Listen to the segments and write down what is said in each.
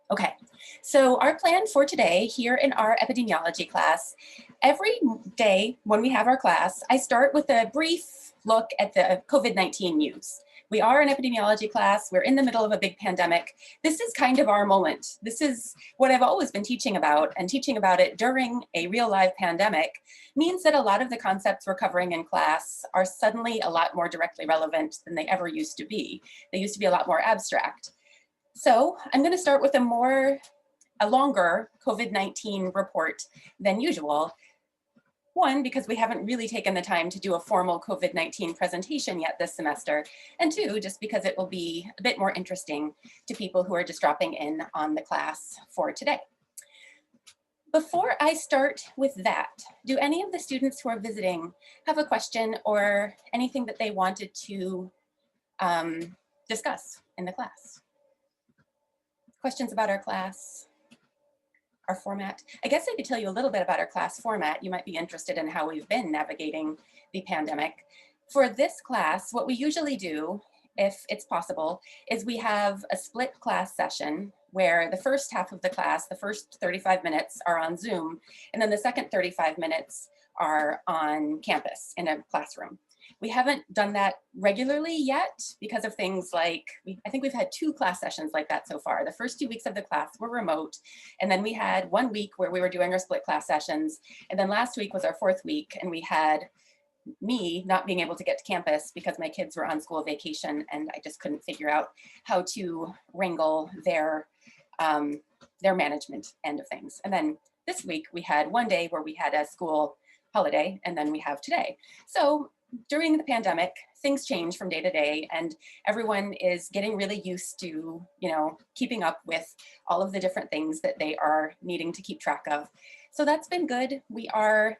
Okay, so our plan for today here in our epidemiology class, every day when we have our class, I start with a brief look at the COVID-19 news. We are an epidemiology class, we're in the middle of a big pandemic. This is kind of our moment. This is what I've always been teaching about, and teaching about it during a real live pandemic means that a lot of the concepts we're covering in class are suddenly a lot more directly relevant than they ever used to be. They used to be a lot more abstract. So I'm going to start with a longer COVID-19 report than usual. One, because we haven't really taken the time to do a formal COVID-19 presentation yet this semester. And two, just because it will be a bit more interesting to people who are just dropping in on the class for today. Before I start with that, do any of the students who are visiting have a question or anything that they wanted to discuss in the class? Questions about our class, our format? I guess I could tell you a little bit about our class format. You might be interested in how we've been navigating the pandemic. For this class, what we usually do, if it's possible, is we have a split class session where the first half of the class, the first 35 minutes are on Zoom, and then the second 35 minutes are on campus in a classroom. We haven't done that regularly yet because of things like, I think we've had 2 class sessions like that so far. The first 2 weeks of the class were remote, and then we had 1 week where we were doing our split class sessions, and then last week was our 4th week, and we had me not being able to get to campus because my kids were on school vacation, and I just couldn't figure out how to wrangle their management end of things. And then this week we had 1 day where we had a school holiday, and then we have today. So during the pandemic, things change from day to day, and everyone is getting really used to, keeping up with all of the different things that they are needing to keep track of. So that's been good. We are,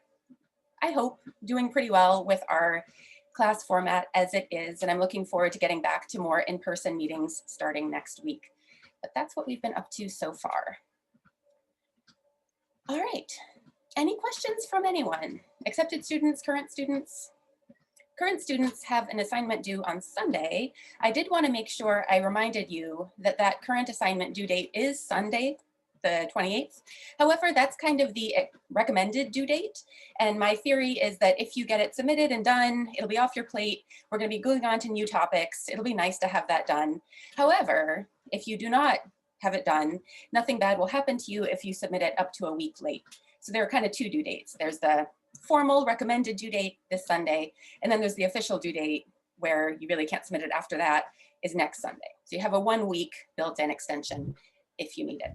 I hope, doing pretty well with our class format as it is, and I'm looking forward to getting back to more in-person meetings starting next week. But that's what we've been up to so far. All right, any questions from anyone? Accepted students, current students? Current students have an assignment due on Sunday. I did want to make sure I reminded you that that current assignment due date is Sunday, the 28th. However, that's kind of the recommended due date. And my theory is that if you get it submitted and done, it'll be off your plate. We're going to be going on to new topics. It'll be nice to have that done. However, if you do not have it done, nothing bad will happen to you if you submit it up to a week late. So there are kind of 2 due dates. There's the formal recommended due date this Sunday, and then there's the official due date where you really can't submit it after that, is next Sunday. So you have a 1 week built-in extension if you need it.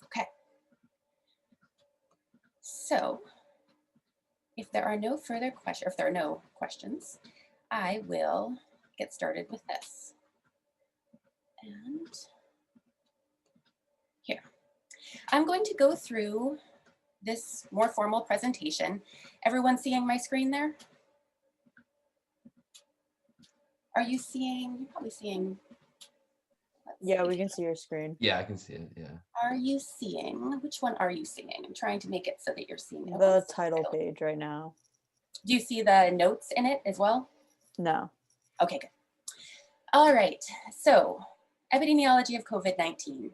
Okay. So if there are no further questions, or if there are no questions, I will get started with this. And here, I'm going to go through this more formal presentation. Everyone seeing my screen there? Are you seeing, you're probably seeing. Yeah, we can see your screen. Yeah, I can see it, yeah. Are you seeing, which one are you seeing? I'm trying to make it so that you're seeing it. The title page right now. Do you see the notes in it as well? No. Okay, good. All right, so epidemiology of COVID-19.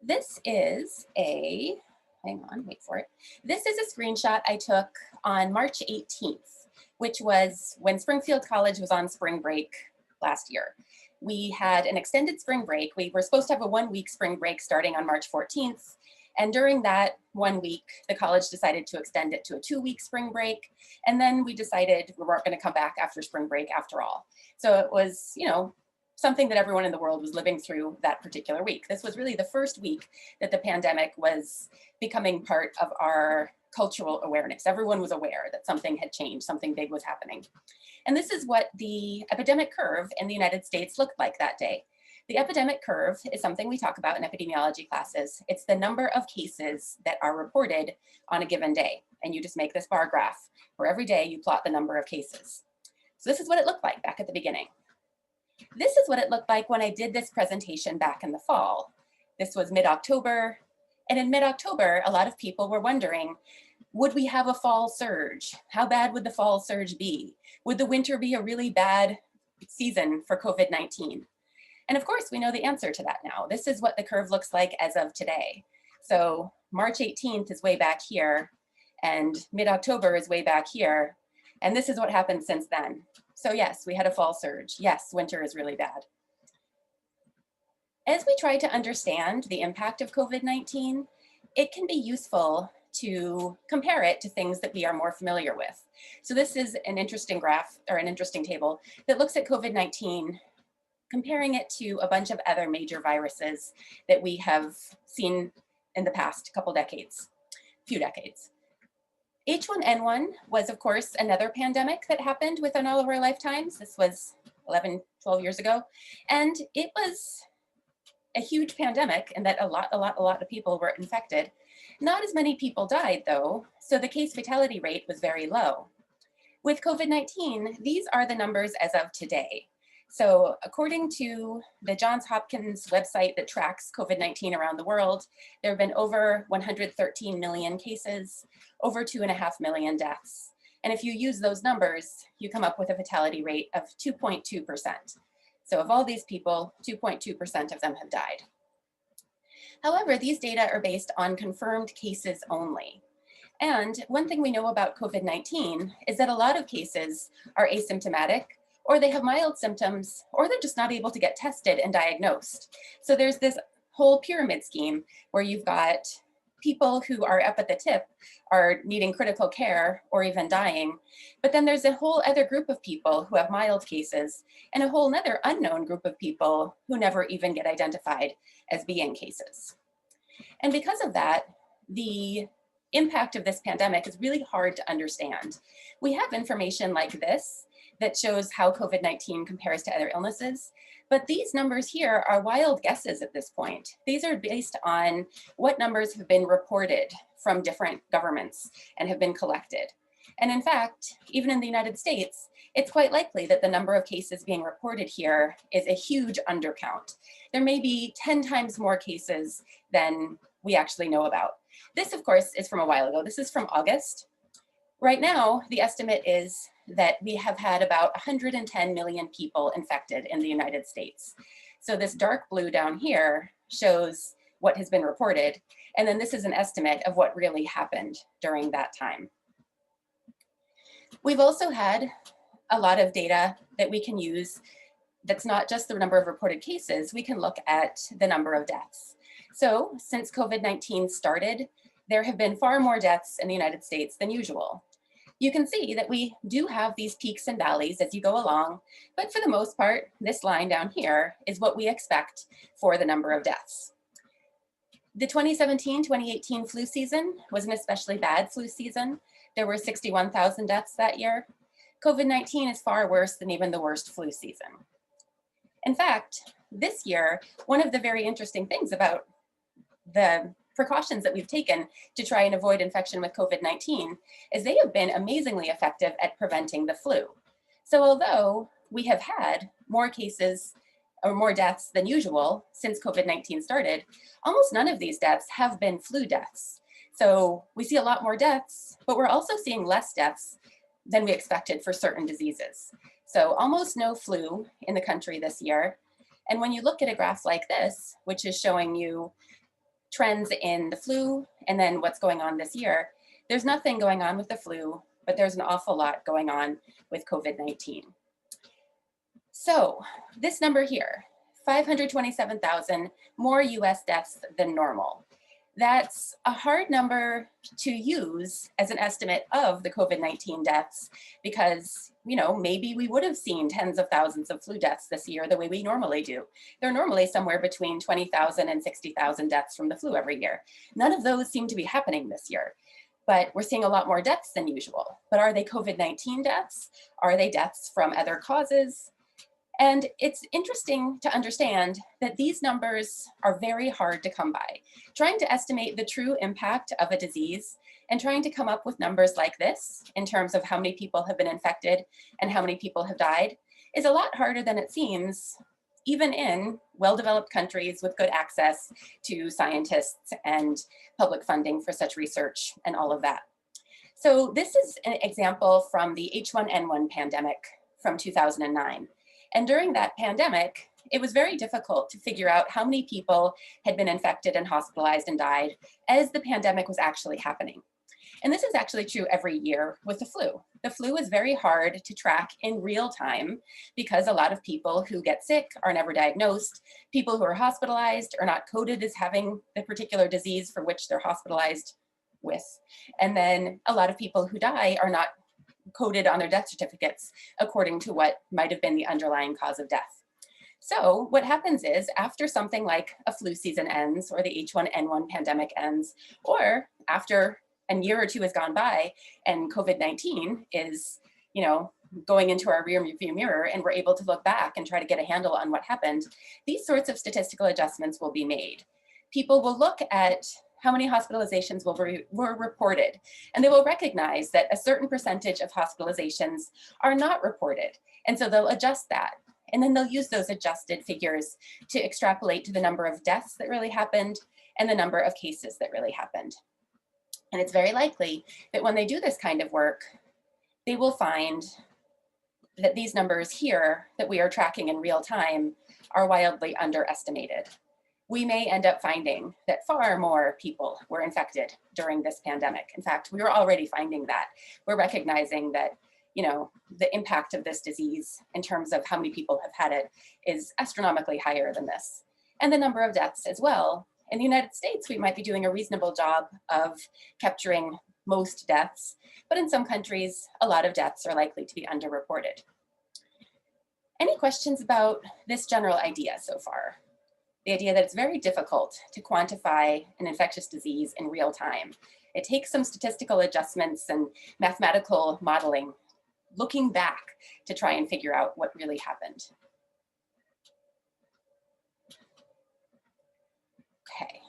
This is a, hang on, wait for it. This is a screenshot I took on March 18th, which was when Springfield College was on spring break last year. We had an extended spring break. We were supposed to have a 1 week spring break starting on March 14th. And during that 1 week, the college decided to extend it to a 2 week spring break. And then we decided we weren't going to come back after spring break after all. So it was, something that everyone in the world was living through that particular week. This was really the first week that the pandemic was becoming part of our cultural awareness. Everyone was aware that something had changed, something big was happening. And this is what the epidemic curve in the United States looked like that day. The epidemic curve is something we talk about in epidemiology classes. It's the number of cases that are reported on a given day. And you just make this bar graph where every day you plot the number of cases. So this is what it looked like back at the beginning. This is what it looked like when I did this presentation back in the fall. This was mid-October, and in mid-October, a lot of people were wondering, would we have a fall surge? How bad would the fall surge be? Would the winter be a really bad season for COVID-19? And of course, we know the answer to that now. This is what the curve looks like as of today. So March 18th is way back here, and mid-October is way back here. And this is what happened since then. So yes, we had a fall surge. Yes, winter is really bad. As we try to understand the impact of COVID-19, it can be useful to compare it to things that we are more familiar with. So this is an interesting graph, or an interesting table, that looks at COVID-19, comparing it to a bunch of other major viruses that we have seen in the past few decades. H1N1 was, of course, another pandemic that happened within all of our lifetimes. This was 11, 12 years ago. And it was a huge pandemic in that a lot of people were infected. Not as many people died, though, so the case fatality rate was very low. With COVID-19, these are the numbers as of today. So according to the Johns Hopkins website that tracks COVID-19 around the world, there have been over 113 million cases, over 2.5 million deaths. And if you use those numbers, you come up with a fatality rate of 2.2%. So of all these people, 2.2% of them have died. However, these data are based on confirmed cases only. And one thing we know about COVID-19 is that a lot of cases are asymptomatic, or they have mild symptoms, or they're just not able to get tested and diagnosed. So there's this whole pyramid scheme where you've got people who are up at the tip are needing critical care or even dying. But then there's a whole other group of people who have mild cases and a whole other unknown group of people who never even get identified as being cases. And because of that, the impact of this pandemic is really hard to understand. We have information like this that shows how COVID-19 compares to other illnesses. But these numbers here are wild guesses at this point. These are based on what numbers have been reported from different governments and have been collected. And in fact, even in the United States, it's quite likely that the number of cases being reported here is a huge undercount. There may be 10 times more cases than we actually know about. This, of course, is from a while ago. This is from August. Right now, the estimate is that we have had about 110 million people infected in the United States. So this dark blue down here shows what has been reported. And then this is an estimate of what really happened during that time. We've also had a lot of data that we can use that's not just the number of reported cases. We can look at the number of deaths. So since COVID-19 started, there have been far more deaths in the United States than usual. You can see that we do have these peaks and valleys as you go along, but for the most part, this line down here is what we expect for the number of deaths. The 2017-2018 flu season was an especially bad flu season. There were 61,000 deaths that year. COVID-19 is far worse than even the worst flu season. In fact, this year, one of the very interesting things about the precautions that we've taken to try and avoid infection with COVID-19 is they have been amazingly effective at preventing the flu. So although we have had more cases or more deaths than usual since COVID-19 started, almost none of these deaths have been flu deaths. So we see a lot more deaths, but we're also seeing less deaths than we expected for certain diseases. So almost no flu in the country this year. And when you look at a graph like this, which is showing you trends in the flu and then what's going on this year, there's nothing going on with the flu, but there's an awful lot going on with COVID-19. So this number here, 527,000 more US deaths than normal. That's a hard number to use as an estimate of the COVID-19 deaths because, maybe we would have seen tens of thousands of flu deaths this year the way we normally do. They're normally somewhere between 20,000 and 60,000 deaths from the flu every year. None of those seem to be happening this year, but we're seeing a lot more deaths than usual. But are they COVID-19 deaths? Are they deaths from other causes? And it's interesting to understand that these numbers are very hard to come by. Trying to estimate the true impact of a disease and trying to come up with numbers like this in terms of how many people have been infected and how many people have died is a lot harder than it seems, even in well-developed countries with good access to scientists and public funding for such research and all of that. So this is an example from the H1N1 pandemic from 2009. And during that pandemic, it was very difficult to figure out how many people had been infected and hospitalized and died as the pandemic was actually happening. And this is actually true every year with the flu. The flu is very hard to track in real time because a lot of people who get sick are never diagnosed. People who are hospitalized are not coded as having the particular disease for which they're hospitalized with. And then a lot of people who die are not coded on their death certificates according to what might have been the underlying cause of death. So what happens is after something like a flu season ends or the H1N1 pandemic ends, or after a year or two has gone by and COVID-19 is, going into our rear view mirror and we're able to look back and try to get a handle on what happened, these sorts of statistical adjustments will be made. People will look at how many hospitalizations were reported, and they will recognize that a certain percentage of hospitalizations are not reported. And so they'll adjust that. And then they'll use those adjusted figures to extrapolate to the number of deaths that really happened and the number of cases that really happened. And it's very likely that when they do this kind of work, they will find that these numbers here that we are tracking in real time are wildly underestimated. We may end up finding that far more people were infected during this pandemic. In fact, we were already finding that. We're recognizing that, the impact of this disease in terms of how many people have had it is astronomically higher than this. And the number of deaths as well. In the United States, we might be doing a reasonable job of capturing most deaths, but in some countries, a lot of deaths are likely to be underreported. Any questions about this general idea so far? The idea that it's very difficult to quantify an infectious disease in real time. It takes some statistical adjustments and mathematical modeling, looking back to try and figure out what really happened. Okay,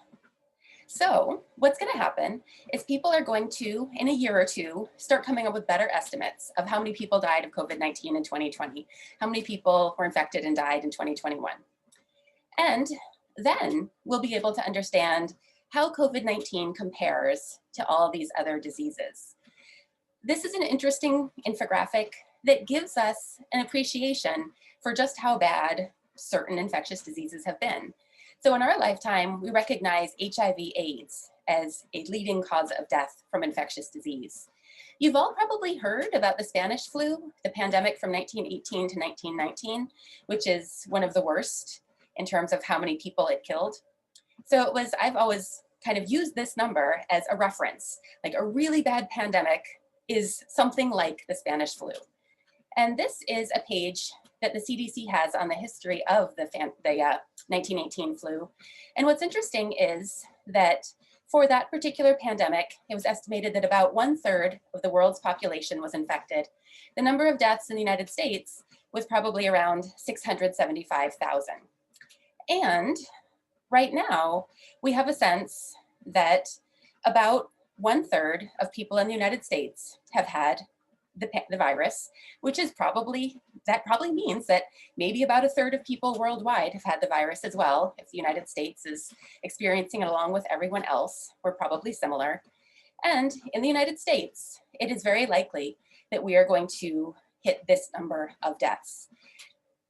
so what's going to happen is people are going to, in a year or two, start coming up with better estimates of how many people died of COVID-19 in 2020, how many people were infected and died in 2021. And then we'll be able to understand how COVID-19 compares to all these other diseases. This is an interesting infographic that gives us an appreciation for just how bad certain infectious diseases have been. So in our lifetime, we recognize HIV/AIDS as a leading cause of death from infectious disease. You've all probably heard about the Spanish flu, the pandemic from 1918 to 1919, which is one of the worst in terms of how many people it killed. So I've always kind of used this number as a reference, like a really bad pandemic is something like the Spanish flu. And this is a page that the CDC has on the history of the 1918 flu. And what's interesting is that for that particular pandemic, it was estimated that about 1/3 of the world's population was infected. The number of deaths in the United States was probably around 675,000. And right now, we have a sense that about 1/3 of people in the United States have had the virus, which is probably means that maybe about 1/3 of people worldwide have had the virus as well. If the United States is experiencing it along with everyone else, we're probably similar. And in the United States, it is very likely that we are going to hit this number of deaths.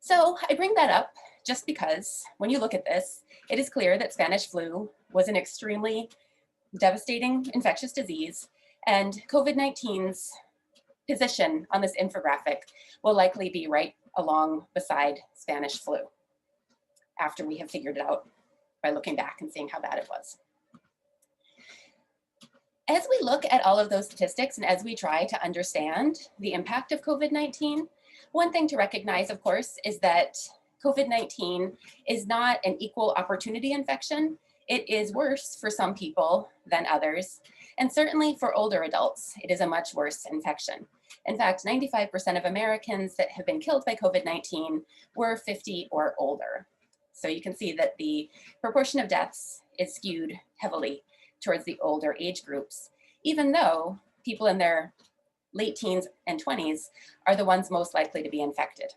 So I bring that up just because when you look at this, it is clear that Spanish flu was an extremely devastating infectious disease, and COVID-19's position on this infographic will likely be right along beside Spanish flu after we have figured it out by looking back and seeing how bad it was. As we look at all of those statistics and as we try to understand the impact of COVID-19, one thing to recognize, of course, is that COVID-19 is not an equal opportunity infection. It is worse for some people than others. And certainly for older adults, it is a much worse infection. In fact, 95% of Americans that have been killed by COVID-19 were 50 or older. So you can see that the proportion of deaths is skewed heavily towards the older age groups, even though people in their late teens and 20s are the ones most likely to be infected.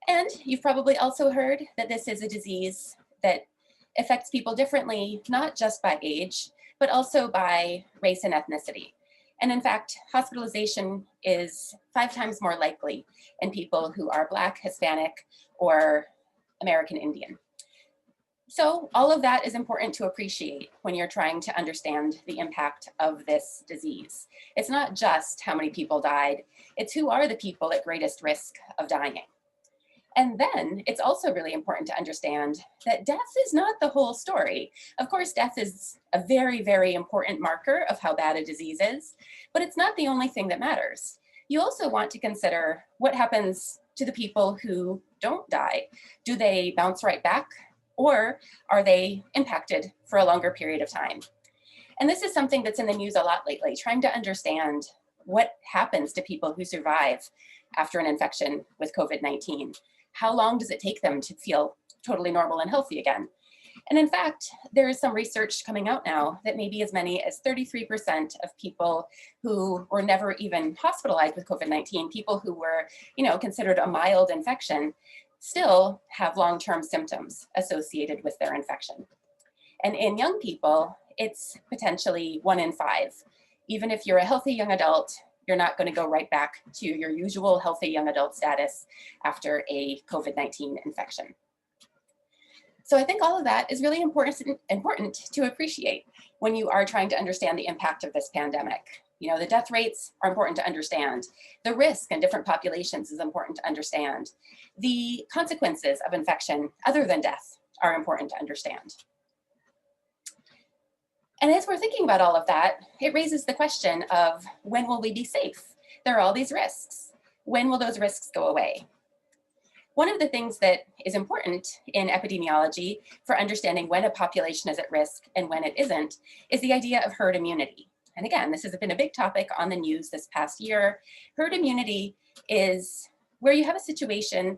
And you've probably also heard that this is a disease that affects people differently, not just by age, but also by race and ethnicity. And in fact, hospitalization is 5 times more likely in people who are Black, Hispanic, or American Indian. So all of that is important to appreciate when you're trying to understand the impact of this disease. It's not just how many people died, it's who are the people at greatest risk of dying. And then it's also really important to understand that death is not the whole story. Of course, death is a very, very important marker of how bad a disease is, but it's not the only thing that matters. You also want to consider what happens to the people who don't die. Do they bounce right back, or are they impacted for a longer period of time? And this is something that's in the news a lot lately, trying to understand what happens to people who survive after an infection with COVID-19. How long does it take them to feel totally normal and healthy again? And in fact, there is some research coming out now that maybe as many as 33% of people who were never even hospitalized with COVID-19, people who were, considered a mild infection, still have long-term symptoms associated with their infection. And in young people, it's potentially 1 in 5. Even if you're a healthy young adult, you're not going to go right back to your usual healthy young adult status after a COVID-19 infection. So I think all of that is really important to appreciate when you are trying to understand the impact of this pandemic. The death rates are important to understand. The risk in different populations is important to understand. The consequences of infection other than death are important to understand. And as we're thinking about all of that, it raises the question of when will we be safe? There are all these risks. When will those risks go away? One of the things that is important in epidemiology for understanding when a population is at risk and when it isn't is the idea of herd immunity. And again, this has been a big topic on the news this past year. Herd immunity is where you have a situation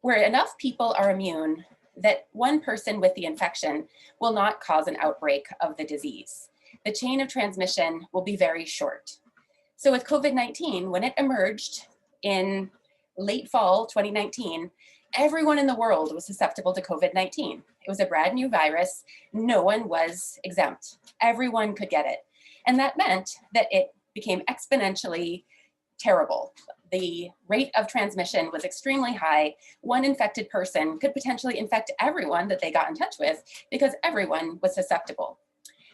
where enough people are immune that one person with the infection will not cause an outbreak of the disease. The chain of transmission will be very short. So with COVID-19, when it emerged in late fall 2019, everyone in the world was susceptible to COVID-19. It was a brand new virus. No one was exempt. Everyone could get it. And that meant that it became exponentially terrible. The rate of transmission was extremely high. One infected person could potentially infect everyone that they got in touch with because everyone was susceptible.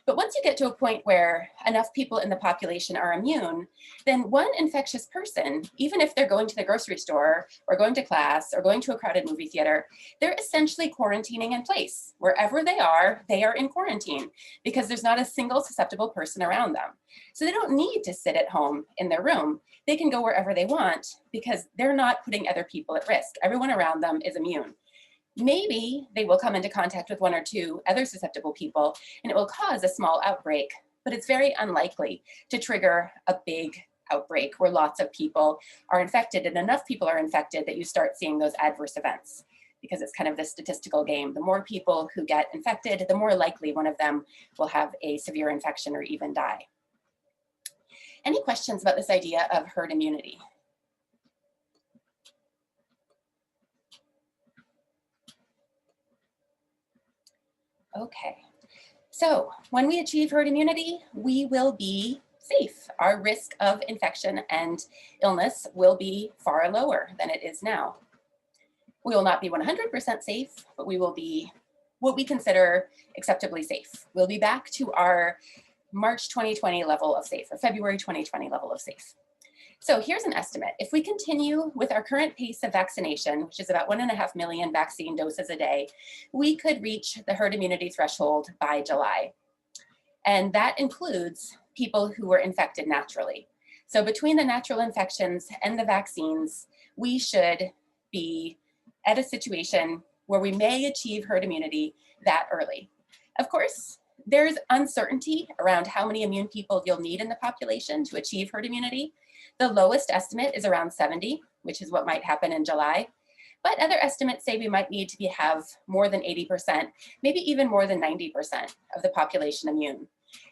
But once you get to a point where enough people in the population are immune, then one infectious person, even if they're going to the grocery store or going to class or going to a crowded movie theater, they're essentially quarantining in place. Wherever they are in quarantine because there's not a single susceptible person around them. So they don't need to sit at home in their room. They can go wherever they want because they're not putting other people at risk. Everyone around them is immune. Maybe they will come into contact with 1 or 2 other susceptible people and it will cause a small outbreak, but it's very unlikely to trigger a big outbreak where lots of people are infected and enough people are infected that you start seeing those adverse events, because it's kind of the statistical game. The more people who get infected, the more likely one of them will have a severe infection or even die. Any questions about this idea of herd immunity? Okay, so when we achieve herd immunity, we will be safe. Our risk of infection and illness will be far lower than it is now. We will not be 100% safe, but we will be what we consider acceptably safe. We'll be back to our March 2020 level of safe, or February 2020 level of safe. So here's an estimate. If we continue with our current pace of vaccination, which is about 1.5 million vaccine doses a day, we could reach the herd immunity threshold by July. And that includes people who were infected naturally. So between the natural infections and the vaccines, we should be at a situation where we may achieve herd immunity that early. Of course, there's uncertainty around how many immune people you'll need in the population to achieve herd immunity. The lowest estimate is around 70, which is what might happen in July. But other estimates say we might need to have more than 80%, maybe even more than 90% of the population immune.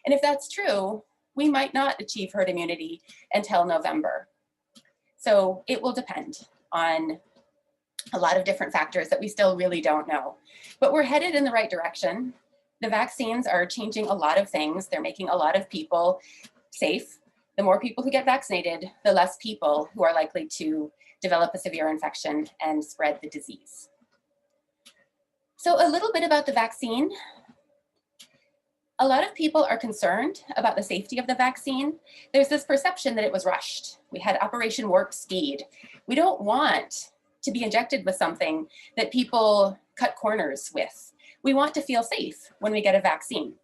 And if that's true, we might not achieve herd immunity until November. So it will depend on a lot of different factors that we still really don't know. But we're headed in the right direction. The vaccines are changing a lot of things. They're making a lot of people safe. The more people who get vaccinated, the less people who are likely to develop a severe infection and spread the disease. So a little bit about the vaccine. A lot of people are concerned about the safety of the vaccine. There's this perception that it was rushed. We had Operation Warp Speed. We don't want to be injected with something that people cut corners with. We want to feel safe when we get a vaccine.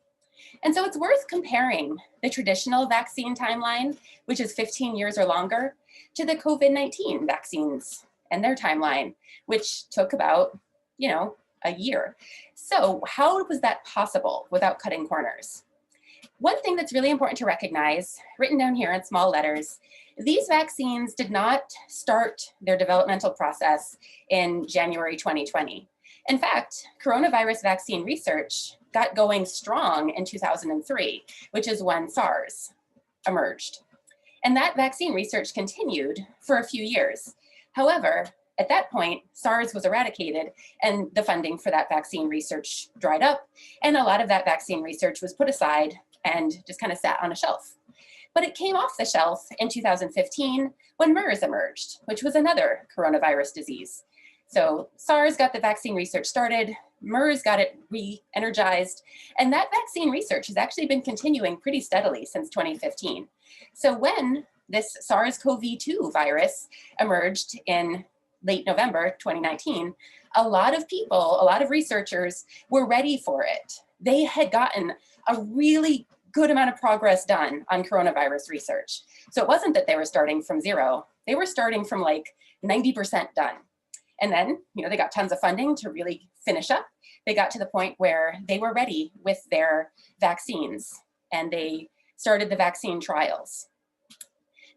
And so it's worth comparing the traditional vaccine timeline, which is 15 years or longer, to the COVID-19 vaccines and their timeline, which took about, a year. So how was that possible without cutting corners? One thing that's really important to recognize, written down here in small letters, these vaccines did not start their developmental process in January 2020. In fact, coronavirus vaccine research got going strong in 2003, which is when SARS emerged. And that vaccine research continued for a few years. However, at that point, SARS was eradicated and the funding for that vaccine research dried up, and a lot of that vaccine research was put aside and just kind of sat on a shelf. But it came off the shelf in 2015 when MERS emerged, which was another coronavirus disease. So SARS got the vaccine research started, MERS got it re-energized, and that vaccine research has actually been continuing pretty steadily since 2015. So when this SARS-CoV-2 virus emerged in late November 2019, a lot of people, a lot of researchers were ready for it. They had gotten a really good amount of progress done on coronavirus research. So it wasn't that they were starting from zero, they were starting from like 90% done. And then, they got tons of funding to really finish up. They got to the point where they were ready with their vaccines and they started the vaccine trials.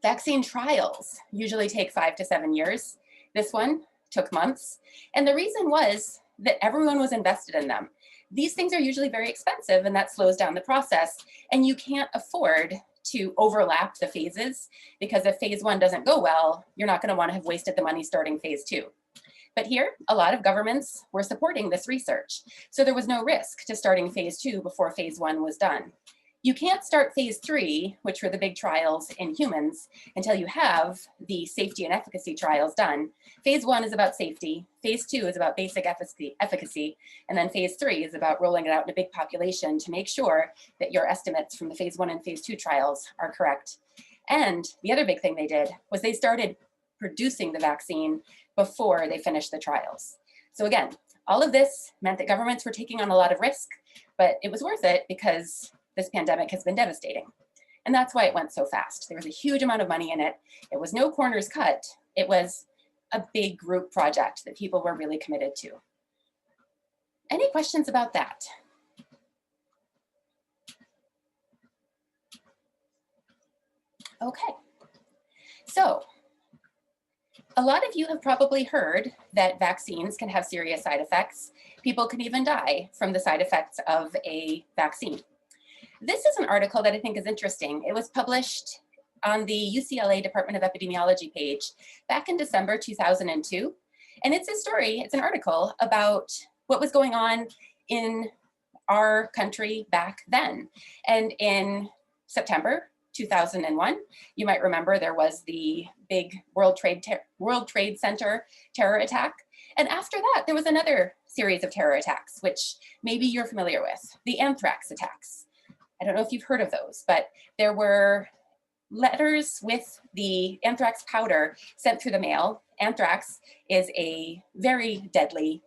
Vaccine trials usually take 5 to 7 years. This one took months. And the reason was that everyone was invested in them. These things are usually very expensive and that slows down the process. And you can't afford to overlap the phases because if phase 1 doesn't go well, you're not going to want to have wasted the money starting phase 2. But here, a lot of governments were supporting this research. So there was no risk to starting phase 2 before phase 1 was done. You can't start phase 3, which were the big trials in humans, until you have the safety and efficacy trials done. Phase 1 is about safety, phase 2 is about basic efficacy, and then phase 3 is about rolling it out in a big population to make sure that your estimates from the phase 1 and phase 2 trials are correct. And the other big thing they did was they started producing the vaccine before they finished the trials. So again, all of this meant that governments were taking on a lot of risk, but it was worth it because this pandemic has been devastating. And that's why it went so fast. There was a huge amount of money in it. It was no corners cut. It was a big group project that people were really committed to. Any questions about that? Okay, so a lot of you have probably heard that vaccines can have serious side effects. People can even die from the side effects of a vaccine. This is an article that I think is interesting. It was published on the UCLA Department of Epidemiology page back in December 2002. And it's a story, it's an article about what was going on in our country back then. And in September 2001, you might remember there was the big World Trade Center terror attack. And after that, there was another series of terror attacks, which maybe you're familiar with, the anthrax attacks. I don't know if you've heard of those, but there were letters with the anthrax powder sent through the mail. Anthrax is a very deadly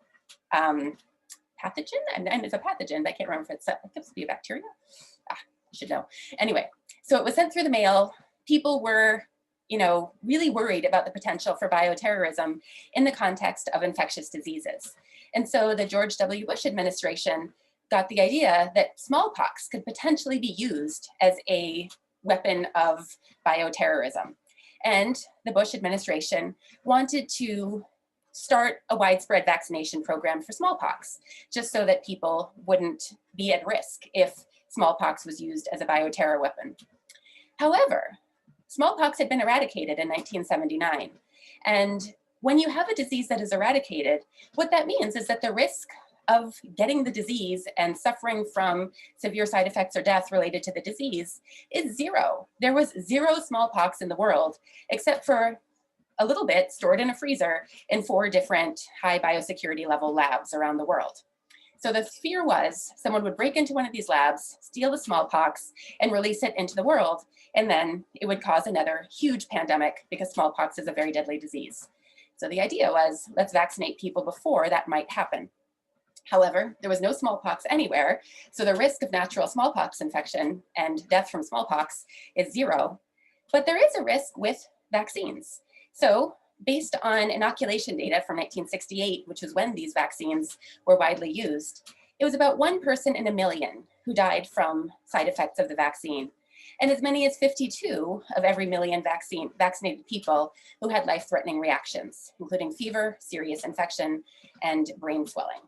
pathogen, and it's a pathogen, but I can't remember if it's supposed to be a bacteria. I should know. Anyway, so it was sent through the mail. People were, really worried about the potential for bioterrorism in the context of infectious diseases. And so the George W. Bush administration got the idea that smallpox could potentially be used as a weapon of bioterrorism. And the Bush administration wanted to start a widespread vaccination program for smallpox, just so that people wouldn't be at risk if smallpox was used as a bioterror weapon. However, smallpox had been eradicated in 1979. And when you have a disease that is eradicated, what that means is that the risk of getting the disease and suffering from severe side effects or death related to the disease is zero. There was zero smallpox in the world, except for a little bit stored in a freezer in 4 different high biosecurity level labs around the world. So the fear was someone would break into one of these labs, steal the smallpox, and release it into the world, and then it would cause another huge pandemic because smallpox is a very deadly disease. So the idea was, let's vaccinate people before that might happen. However, there was no smallpox anywhere, so the risk of natural smallpox infection and death from smallpox is 0. But there is a risk with vaccines. So based on inoculation data from 1968, which is when these vaccines were widely used, it was about 1 person in a million who died from side effects of the vaccine, and as many as 52 of every million vaccinated people who had life-threatening reactions, including fever, serious infection, and brain swelling.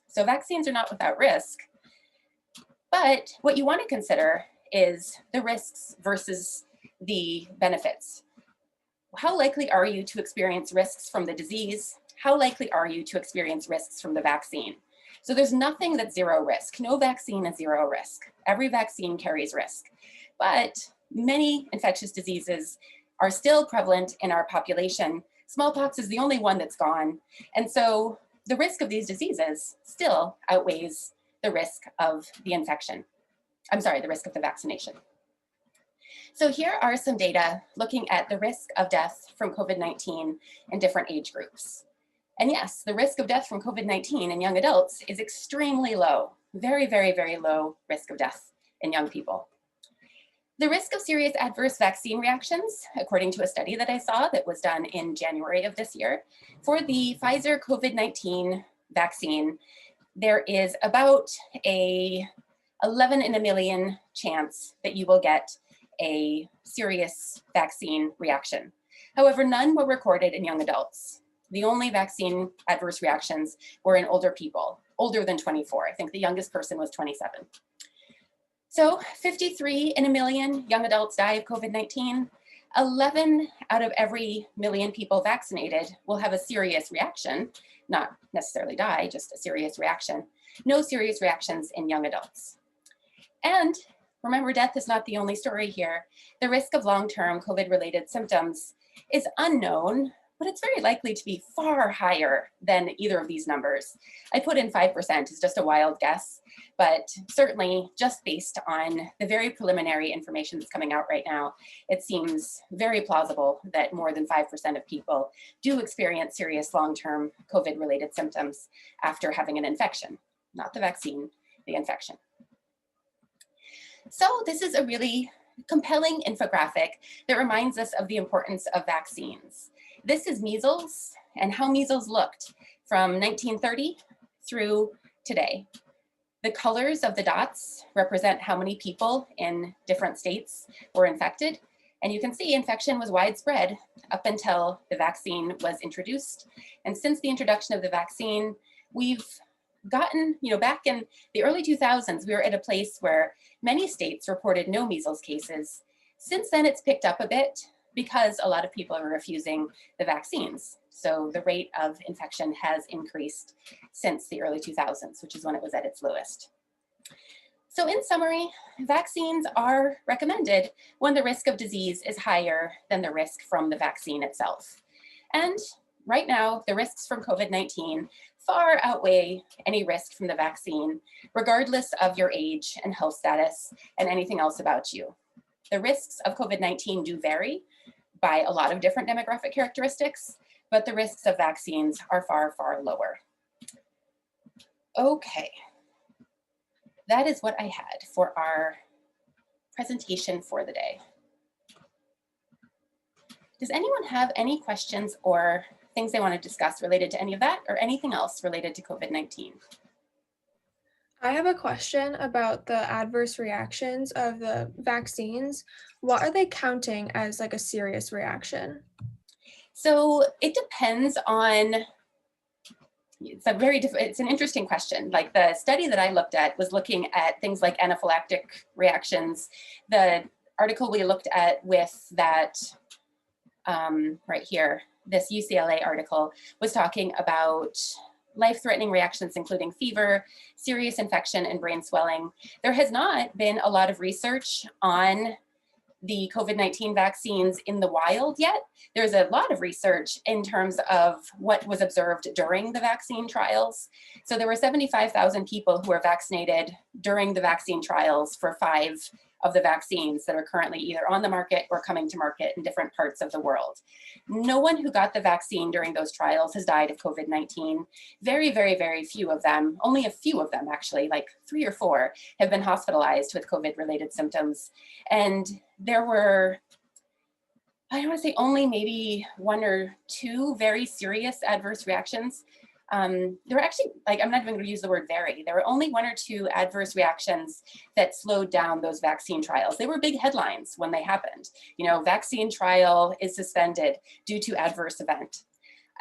So vaccines are not without risk, but what you want to consider is the risks versus the benefits. How likely are you to experience risks from the disease? How likely are you to experience risks from the vaccine? So there's nothing that's 0 risk. No vaccine is 0 risk. Every vaccine carries risk. But many infectious diseases are still prevalent in our population. Smallpox is the only one that's gone. And so the risk of these diseases still outweighs the risk of the infection. I'm sorry, the risk of the vaccination. So here are some data looking at the risk of death from COVID-19 in different age groups. And yes, the risk of death from COVID-19 in young adults is extremely low, very, very, very low risk of death in young people. The risk of serious adverse vaccine reactions, according to a study that I saw that was done in January of this year, for the Pfizer COVID-19 vaccine, there is about a 11 in a million chance that you will get a serious vaccine reaction. However, none were recorded in young adults. The only vaccine adverse reactions were in older people, older than 24. I think the youngest person was 27. So 53 in a million young adults die of COVID-19. 11 out of every million people vaccinated will have a serious reaction, not necessarily die, just a serious reaction. No serious reactions in young adults. And remember, death is not the only story here. The risk of long-term COVID-related symptoms is unknown, but it's very likely to be far higher than either of these numbers. I put in 5% as just a wild guess, but certainly just based on the very preliminary information that's coming out right now, it seems very plausible that more than 5% of people do experience serious long-term COVID-related symptoms after having an infection, not the vaccine, the infection. So this is a really compelling infographic that reminds us of the importance of vaccines. This is measles and how measles looked from 1930 through today. The colors of the dots represent how many people in different states were infected. And you can see infection was widespread up until the vaccine was introduced. And since the introduction of the vaccine, we've gotten, back in the early 2000s, we were at a place where many states reported no measles cases. Since then, it's picked up a bit because a lot of people are refusing the vaccines. So the rate of infection has increased since the early 2000s, which is when it was at its lowest. So in summary, vaccines are recommended when the risk of disease is higher than the risk from the vaccine itself. And right now, the risks from COVID-19 far outweigh any risk from the vaccine, regardless of your age and health status and anything else about you. The risks of COVID-19 do vary by a lot of different demographic characteristics, but the risks of vaccines are far, far lower. Okay, that is what I had for our presentation for the day. Does anyone have any questions or things they want to discuss related to any of that or anything else related to COVID-19? I have a question about the adverse reactions of the vaccines. What are they counting as like a serious reaction? So it depends on, it's an interesting question. Like the study that I looked at was looking at things like anaphylactic reactions. The article we looked at with that right here, this UCLA article was talking about life-threatening reactions, including fever, serious infection, and brain swelling. There has not been a lot of research on the COVID-19 vaccines in the wild yet. There's a lot of research in terms of what was observed during the vaccine trials. So there were 75,000 people who were vaccinated during the vaccine trials for 5 of the vaccines that are currently either on the market or coming to market in different parts of the world. No one who got the vaccine during those trials has died of COVID-19. Very, very, very few of them, only a few of them actually, like 3 or 4, have been hospitalized with COVID-related symptoms. And there were, I don't want to say only maybe 1 or 2 very serious adverse reactions. There were actually, like, I'm not even going to use the word very. There were only 1 or 2 adverse reactions that slowed down those vaccine trials. They were big headlines when they happened. You know, vaccine trial is suspended due to adverse event.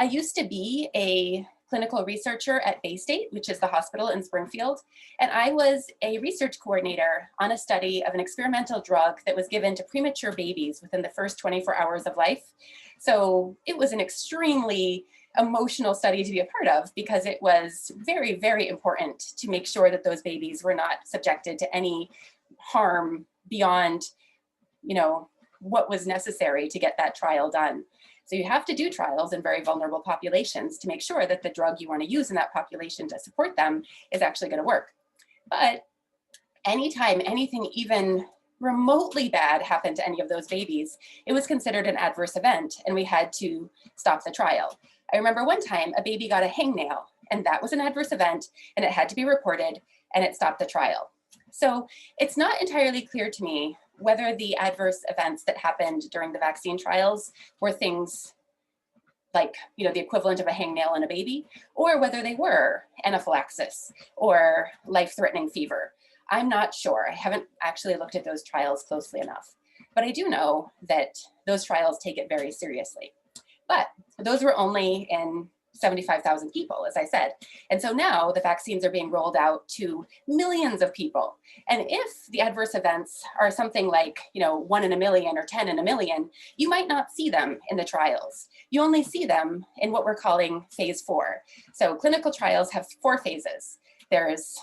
I used to be a clinical researcher at Bay State, which is the hospital in Springfield, and I was a research coordinator on a study of an experimental drug that was given to premature babies within the first 24 hours of life. So it was an extremely emotional study to be a part of because it was very, very important to make sure that those babies were not subjected to any harm beyond, you know, what was necessary to get that trial done. So you have to do trials in very vulnerable populations to make sure that the drug you want to use in that population to support them is actually going to work. But anytime anything even remotely bad happened to any of those babies, it was considered an adverse event and we had to stop the trial. I remember one time a baby got a hangnail and that was an adverse event and it had to be reported and it stopped the trial. So it's not entirely clear to me whether the adverse events that happened during the vaccine trials were things like, you know, the equivalent of a hangnail in a baby, or whether they were anaphylaxis or life-threatening fever. I'm not sure. I haven't actually looked at those trials closely enough, but I do know that those trials take it very seriously. But those were only in 75,000 people, as I said. And so now the vaccines are being rolled out to millions of people. And if the adverse events are something like, you know, 1 in a million or 10 in a million, you might not see them in the trials. You only see them in what we're calling phase 4. So clinical trials have 4 phases. There's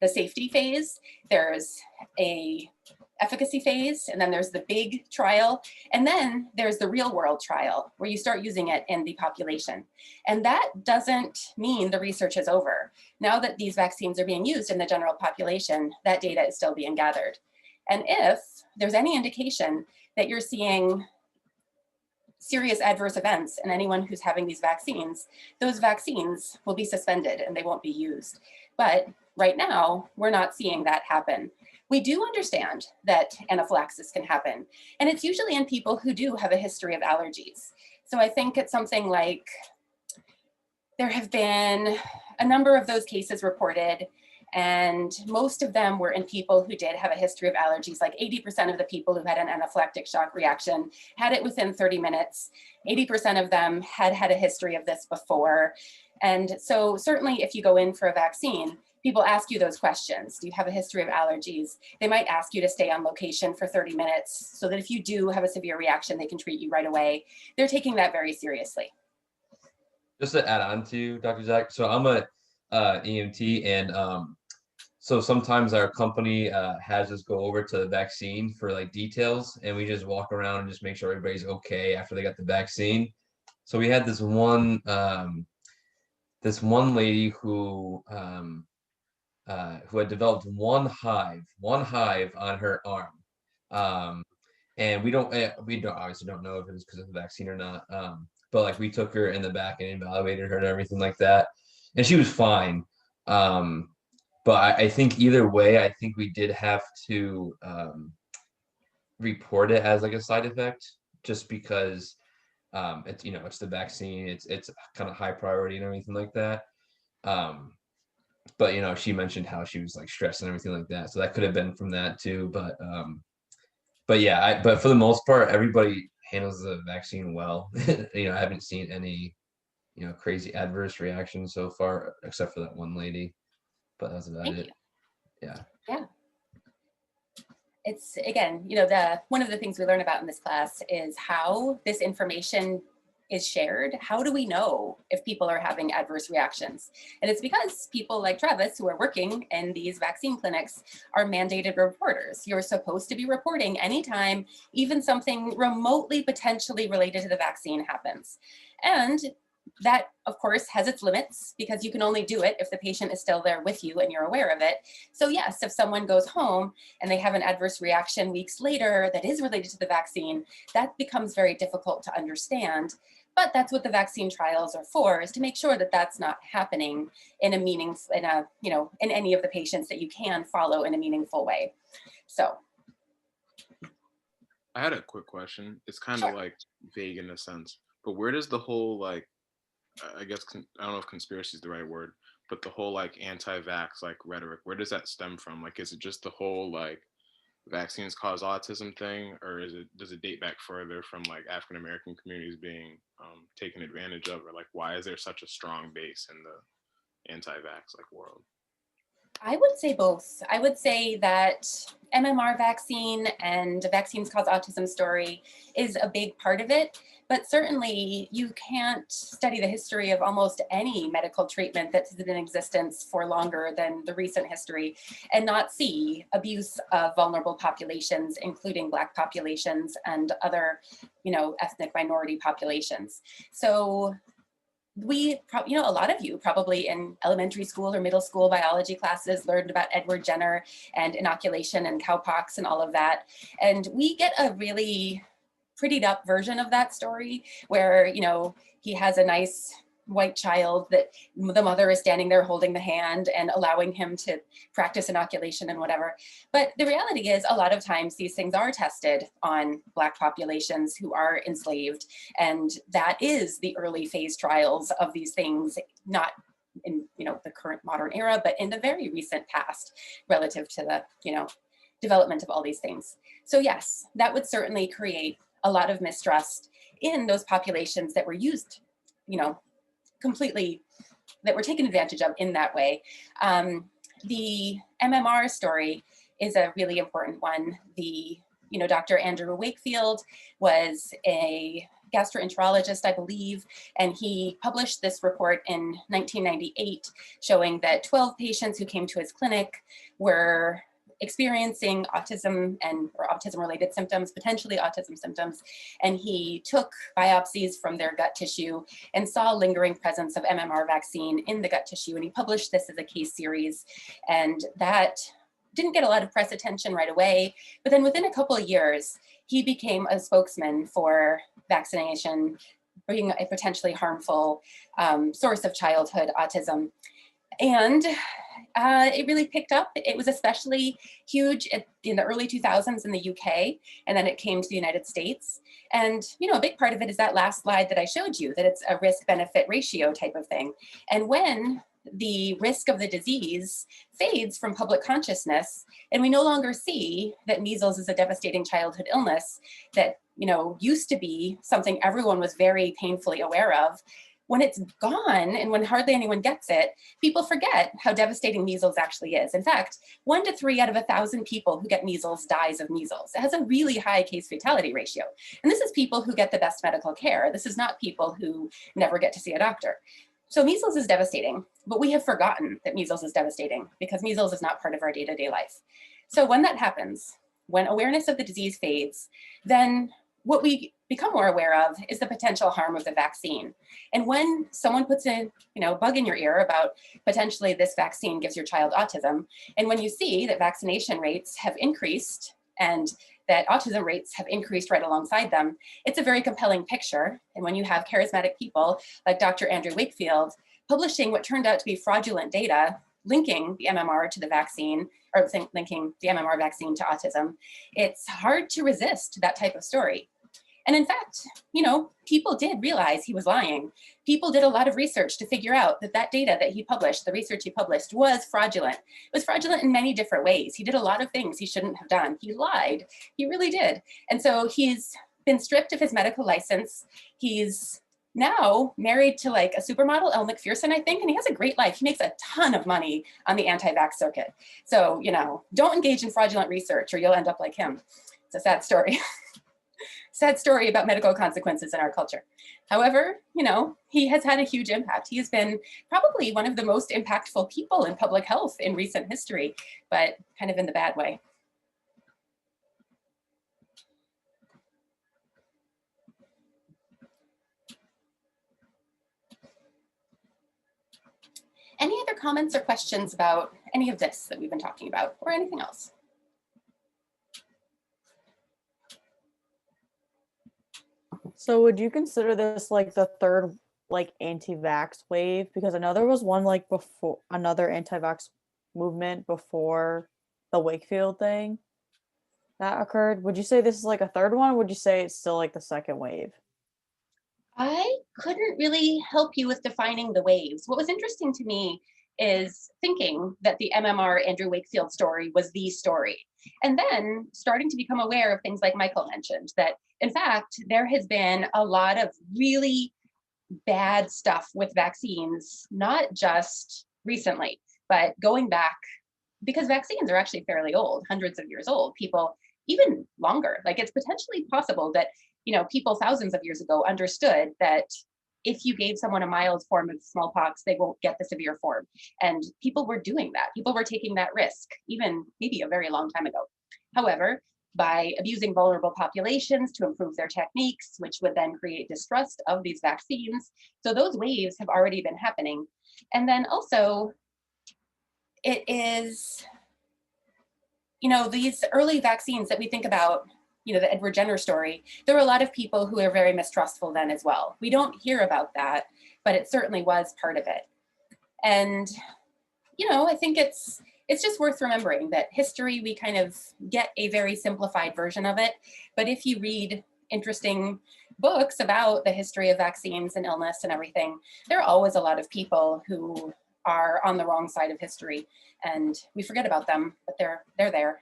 the safety phase, there's a efficacy phase, and then there's the big trial, and then there's the real world trial where you start using it in the population. And that doesn't mean the research is over. Now that these vaccines are being used in the general population, that data is still being gathered. And if there's any indication that you're seeing serious adverse events in anyone who's having these vaccines, those vaccines will be suspended and they won't be used. But right now, we're not seeing that happen. We do understand that anaphylaxis can happen, and it's usually in people who do have a history of allergies. So I think it's something like there have been a number of those cases reported, and most of them were in people who did have a history of allergies. Like 80% of the people who had an anaphylactic shock reaction had it within 30 minutes. 80% of them had had a history of this before. And so certainly if you go in for a vaccine, people ask you those questions. Do you have a history of allergies? They might ask you to stay on location for 30 minutes so that if you do have a severe reaction, they can treat you right away. They're taking that very seriously. Just to add on to Dr. Zach, so I'm a EMT, and so sometimes our company has us go over to the vaccine for like details, and we just walk around and just make sure everybody's okay after they got the vaccine. So we had this one lady who had developed one hive on her arm, and we obviously don't know if it was because of the vaccine or not. But like we took her in the back and evaluated her and everything like that, and she was fine. But I think either way, I think we did have to report it as like a side effect, just because it's, you know, it's the vaccine, it's kind of high priority and everything like that. But you know, she mentioned how she was like stressed and everything like that, so that could have been from that too. But yeah, but for the most part, everybody handles the vaccine well. You know, I haven't seen any, you know, crazy adverse reactions so far, except for that one lady. But that's about it. Yeah. Yeah. It's, again, you know, one of the things we learn about in this class is how this information is shared, how do we know if people are having adverse reactions? And it's because people like Travis, who are working in these vaccine clinics, are mandated reporters. You're supposed to be reporting anytime even something remotely potentially related to the vaccine happens. And that, of course, has its limits because you can only do it if the patient is still there with you and you're aware of it. So yes, if someone goes home and they have an adverse reaction weeks later that is related to the vaccine, that becomes very difficult to understand. But that's what the vaccine trials are for, is to make sure that that's not happening in a meaningful, in any of the patients that you can follow in a meaningful way. So. I had a quick question. It's kind Sure. of like vague in a sense, but where does the whole like, I guess, I don't know if conspiracy is the right word, but the whole like anti-vax like rhetoric, where does that stem from? Like, is it just the whole like vaccines cause autism thing, or does it date back further from like African American communities being taken advantage of, or like why is there such a strong base in the anti-vax like world? I would say both. I would say that MMR vaccine and Vaccines Cause Autism story is a big part of it, but certainly you can't study the history of almost any medical treatment that's been in existence for longer than the recent history and not see abuse of vulnerable populations, including Black populations and other, ethnic minority populations. So a lot of you probably in elementary school or middle school biology classes learned about Edward Jenner and inoculation and cowpox and all of that. And we get a really prettied up version of that story where, he has a nice white child that the mother is standing there holding the hand and allowing him to practice inoculation and whatever. But the reality is a lot of times these things are tested on Black populations who are enslaved. And that is the early phase trials of these things, not in the current modern era, but in the very recent past relative to the development of all these things. So yes, that would certainly create a lot of mistrust in those populations that were used, completely, that were taken advantage of in that way. The MMR story is a really important one. Dr. Andrew Wakefield was a gastroenterologist, I believe, and he published this report in 1998 showing that 12 patients who came to his clinic were experiencing autism or autism-related symptoms, potentially autism symptoms, and he took biopsies from their gut tissue and saw lingering presence of MMR vaccine in the gut tissue, and he published this as a case series, and that didn't get a lot of press attention right away, but then within a couple of years, he became a spokesman for vaccination being a potentially harmful source of childhood autism. And it really picked up. It was especially huge in the early 2000s in the UK, and then it came to the United States. And, a big part of it is that last slide that I showed you, that it's a risk-benefit ratio type of thing. And when the risk of the disease fades from public consciousness, and we no longer see that measles is a devastating childhood illness that, used to be something everyone was very painfully aware of, when it's gone and when hardly anyone gets it, people forget how devastating measles actually is. In fact, 1 to 3 out of 1,000 people who get measles dies of measles. It has a really high case fatality ratio. And this is people who get the best medical care. This is not people who never get to see a doctor. So measles is devastating, but we have forgotten that measles is devastating because measles is not part of our day-to-day life. So when that happens, when awareness of the disease fades, then what we become more aware of is the potential harm of the vaccine. And when someone puts a bug in your ear about potentially this vaccine gives your child autism, and when you see that vaccination rates have increased and that autism rates have increased right alongside them, it's a very compelling picture. And when you have charismatic people like Dr. Andrew Wakefield publishing what turned out to be fraudulent data, linking the MMR to the vaccine, or linking the MMR vaccine to autism, it's hard to resist that type of story. And in fact, people did realize he was lying. People did a lot of research to figure out that data that he published, the research he published, was fraudulent. It was fraudulent in many different ways. He did a lot of things he shouldn't have done. He lied. He really did. And so he's been stripped of his medical license. He's now married to like a supermodel, Elle McPherson, I think, and he has a great life. He makes a ton of money on the anti-vax circuit. So, don't engage in fraudulent research or you'll end up like him. It's a sad story. sad story about medical consequences in our culture. However, you know, he has had a huge impact. He has been probably one of the most impactful people in public health in recent history, but kind of in the bad way. Any other comments or questions about any of this that we've been talking about, or anything else? So would you consider this like the third like anti-vax wave? Because I know there was one like before, another anti-vax movement before the Wakefield thing that occurred. Would you say this is like a third one? Or would you say it's still like the second wave? I couldn't really help you with defining the waves. What was interesting to me is thinking that the MMR Andrew Wakefield story was the story. And then starting to become aware of things like Michael mentioned, that in fact, there has been a lot of really bad stuff with vaccines, not just recently, but going back, because vaccines are actually fairly old, hundreds of years old. People even longer, like it's potentially possible that, you know, people thousands of years ago understood that if you gave someone a mild form of smallpox, they won't get the severe form. And people were doing that. People were taking that risk, even maybe a very long time ago. However, by abusing vulnerable populations to improve their techniques, which would then create distrust of these vaccines. So those waves have already been happening. And then also, it is, you know, these early vaccines that we think about, you know, the Edward Jenner story, there were a lot of people who are very mistrustful then as well. We don't hear about that, but it certainly was part of it. And, you know, I think it's just worth remembering that history, we kind of get a very simplified version of it. But if you read interesting books about the history of vaccines and illness and everything, there are always a lot of people who are on the wrong side of history, and we forget about them, but they're there.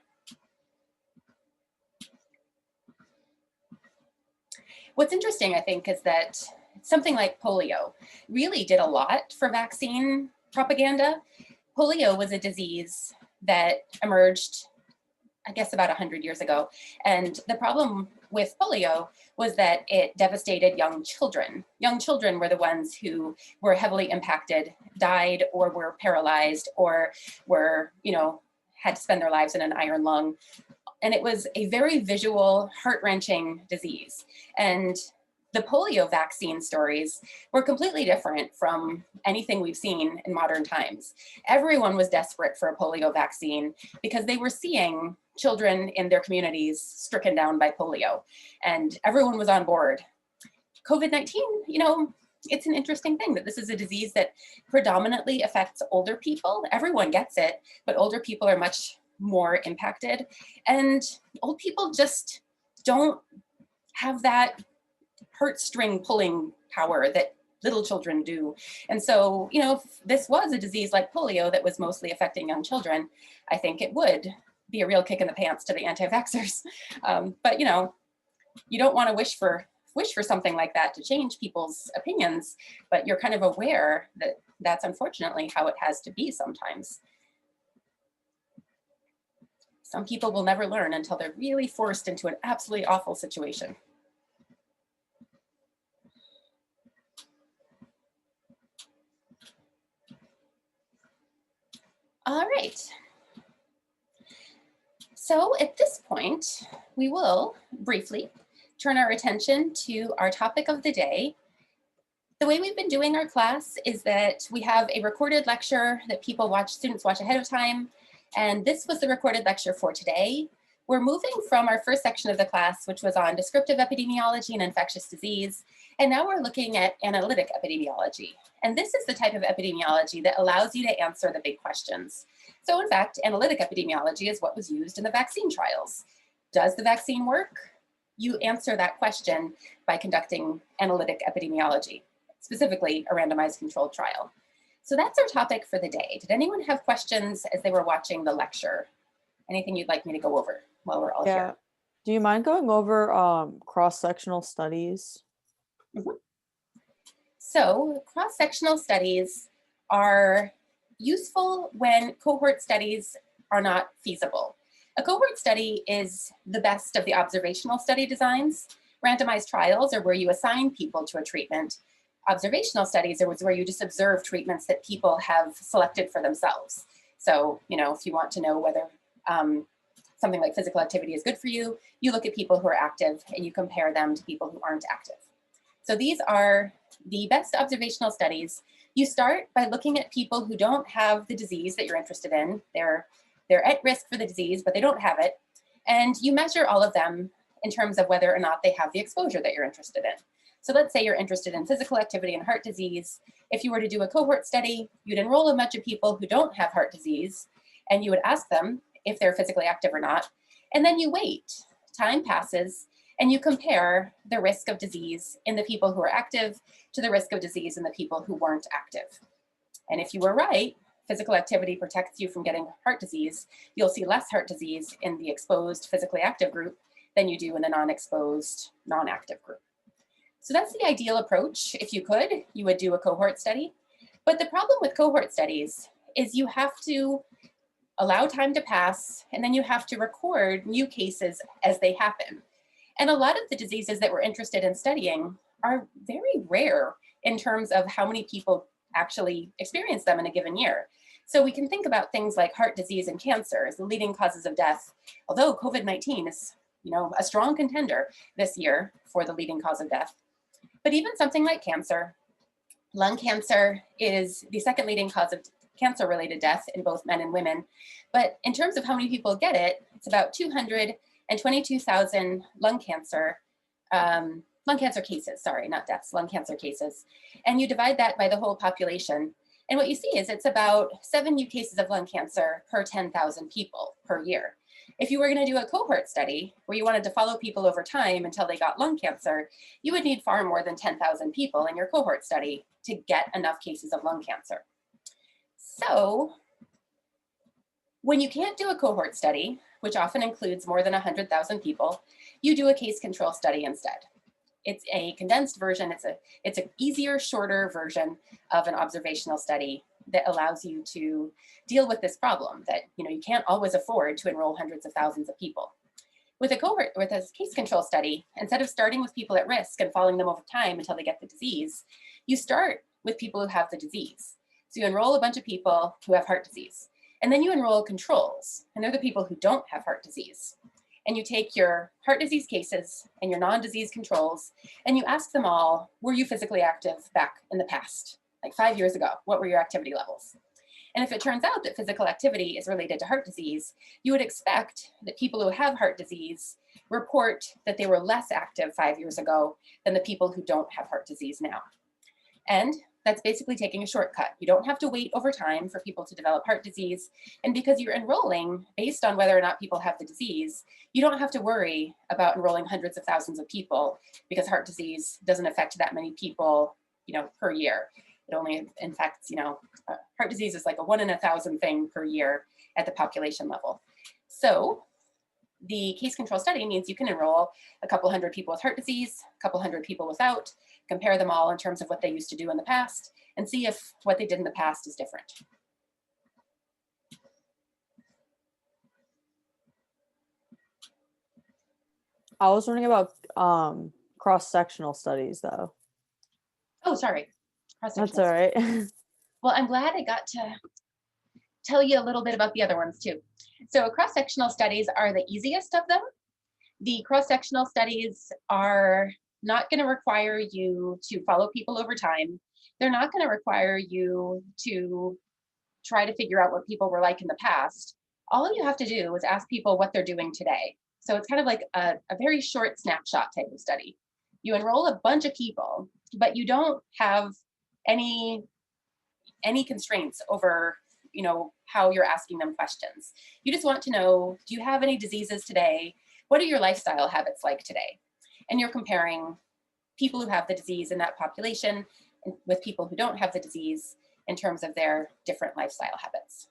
What's interesting, I think, is that something like polio really did a lot for vaccine propaganda. Polio was a disease that emerged, I guess, about 100 years ago. And the problem with polio was that it devastated young children. Young children were the ones who were heavily impacted, died, or were paralyzed, or were, you know, had to spend their lives in an iron lung. And it was a very visual, heart-wrenching disease. And the polio vaccine stories were completely different from anything we've seen in modern times. Everyone was desperate for a polio vaccine because they were seeing children in their communities stricken down by polio, and everyone was on board. COVID-19, you know, it's an interesting thing that this is a disease that predominantly affects older people. Everyone gets it, but older people are much more impacted, and old people just don't have that heartstring pulling power that little children do. And so, you know, if this was a disease like polio that was mostly affecting young children, I think it would be a real kick in the pants to the anti-vaxxers. But, you know, you don't want to wish for something like that to change people's opinions, but you're kind of aware that that's unfortunately how it has to be sometimes. Some people will never learn until they're really forced into an absolutely awful situation. All right. So at this point, we will briefly turn our attention to our topic of the day. The way we've been doing our class is that we have a recorded lecture that students watch ahead of time. And this was the recorded lecture for today. We're moving from our first section of the class, which was on descriptive epidemiology and infectious disease. And now we're looking at analytic epidemiology. And this is the type of epidemiology that allows you to answer the big questions. So in fact, analytic epidemiology is what was used in the vaccine trials. Does the vaccine work? You answer that question by conducting analytic epidemiology, specifically a randomized controlled trial. So that's our topic for the day. Did anyone have questions as they were watching the lecture? Anything you'd like me to go over while we're all here? Do you mind going over cross-sectional studies? Mm-hmm. So cross-sectional studies are useful when cohort studies are not feasible. A cohort study is the best of the observational study designs, Randomized trials are where you assign people to a treatment. Observational studies are where you just observe treatments that people have selected for themselves. So, if you want to know whether something like physical activity is good for you, you look at people who are active and you compare them to people who aren't active. So these are the best observational studies. You start by looking at people who don't have the disease that you're interested in. They're at risk for the disease, but they don't have it. And you measure all of them in terms of whether or not they have the exposure that you're interested in. So let's say you're interested in physical activity and heart disease. If you were to do a cohort study, you'd enroll a bunch of people who don't have heart disease, and you would ask them if they're physically active or not. And then you wait, time passes, and you compare the risk of disease in the people who are active to the risk of disease in the people who weren't active. And if you were right, physical activity protects you from getting heart disease, you'll see less heart disease in the exposed physically active group than you do in the non-exposed non-active group. So that's the ideal approach. If you could, you would do a cohort study. But the problem with cohort studies is you have to allow time to pass, and then you have to record new cases as they happen. And a lot of the diseases that we're interested in studying are very rare in terms of how many people actually experience them in a given year. So we can think about things like heart disease and cancer as the leading causes of death, although COVID-19 is, a strong contender this year for the leading cause of death. But even something like cancer, lung cancer is the second leading cause of cancer-related death in both men and women. But in terms of how many people get it, it's about 222,000 lung cancer cases, sorry, not deaths, lung cancer cases. And you divide that by the whole population. And what you see is it's about 7 new cases of lung cancer per 10,000 people per year. If you were going to do a cohort study where you wanted to follow people over time until they got lung cancer, you would need far more than 10,000 people in your cohort study to get enough cases of lung cancer. So when you can't do a cohort study, which often includes more than 100,000 people, you do a case control study instead. It's a condensed version. It's an easier, shorter version of an observational study that allows you to deal with this problem that you can't always afford to enroll hundreds of thousands of people. With a case control study, instead of starting with people at risk and following them over time until they get the disease, you start with people who have the disease. So you enroll a bunch of people who have heart disease, and then you enroll controls, and they're the people who don't have heart disease. And you take your heart disease cases and your non-disease controls, and you ask them all, were you physically active back in the past? Like 5 years ago, what were your activity levels? And if it turns out that physical activity is related to heart disease, you would expect that people who have heart disease report that they were less active 5 years ago than the people who don't have heart disease now. And that's basically taking a shortcut. You don't have to wait over time for people to develop heart disease. And because you're enrolling based on whether or not people have the disease, you don't have to worry about enrolling hundreds of thousands of people because heart disease doesn't affect that many people, per year. It only infects, heart disease is like a 1 in 1,000 thing per year at the population level. So the case control study means you can enroll a couple hundred people with heart disease, a couple hundred people without, compare them all in terms of what they used to do in the past, and see if what they did in the past is different. I was wondering about cross-sectional studies, though. Oh, sorry. That's all right. Well, I'm glad I got to tell you a little bit about the other ones too. So cross-sectional studies are the easiest of them. The cross-sectional studies are not going to require you to follow people over time. They're not going to require you to try to figure out what people were like in the past. All you have to do is ask people what they're doing today. So it's kind of like a very short snapshot type of study. You enroll a bunch of people, but you don't have any constraints over how you're asking them questions. You just want to know, do you have any diseases today? What are your lifestyle habits like today? And you're comparing people who have the disease in that population with people who don't have the disease in terms of their different lifestyle habits.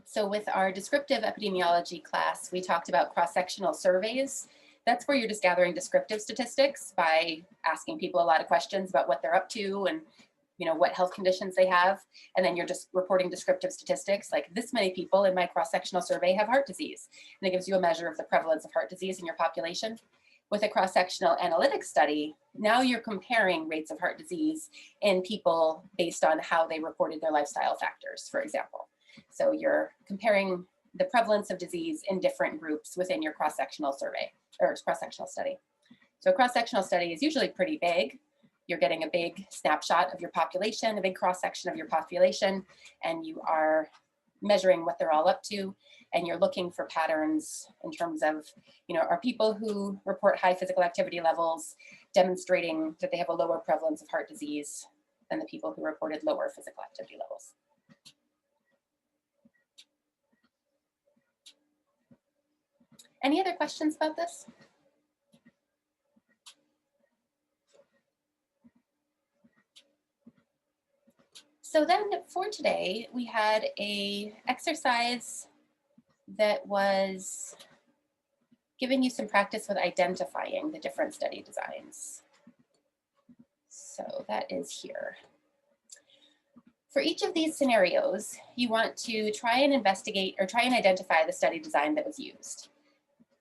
So with our descriptive epidemiology class, we talked about cross-sectional surveys. That's where you're just gathering descriptive statistics by asking people a lot of questions about what they're up to and what health conditions they have. And then you're just reporting descriptive statistics like this many people in my cross-sectional survey have heart disease. And it gives you a measure of the prevalence of heart disease in your population. With a cross-sectional analytic study, now you're comparing rates of heart disease in people based on how they reported their lifestyle factors, for example. So you're comparing the prevalence of disease in different groups within your cross-sectional survey or cross-sectional study. So a cross-sectional study is usually pretty big. You're getting a big snapshot of your population, a big cross-section of your population, and you are measuring what they're all up to, and you're looking for patterns in terms of, are people who report high physical activity levels demonstrating that they have a lower prevalence of heart disease than the people who reported lower physical activity levels. Any other questions about this? So then for today, we had an exercise that was giving you some practice with identifying the different study designs. So that is here. For each of these scenarios, you want to try and investigate or try and identify the study design that was used.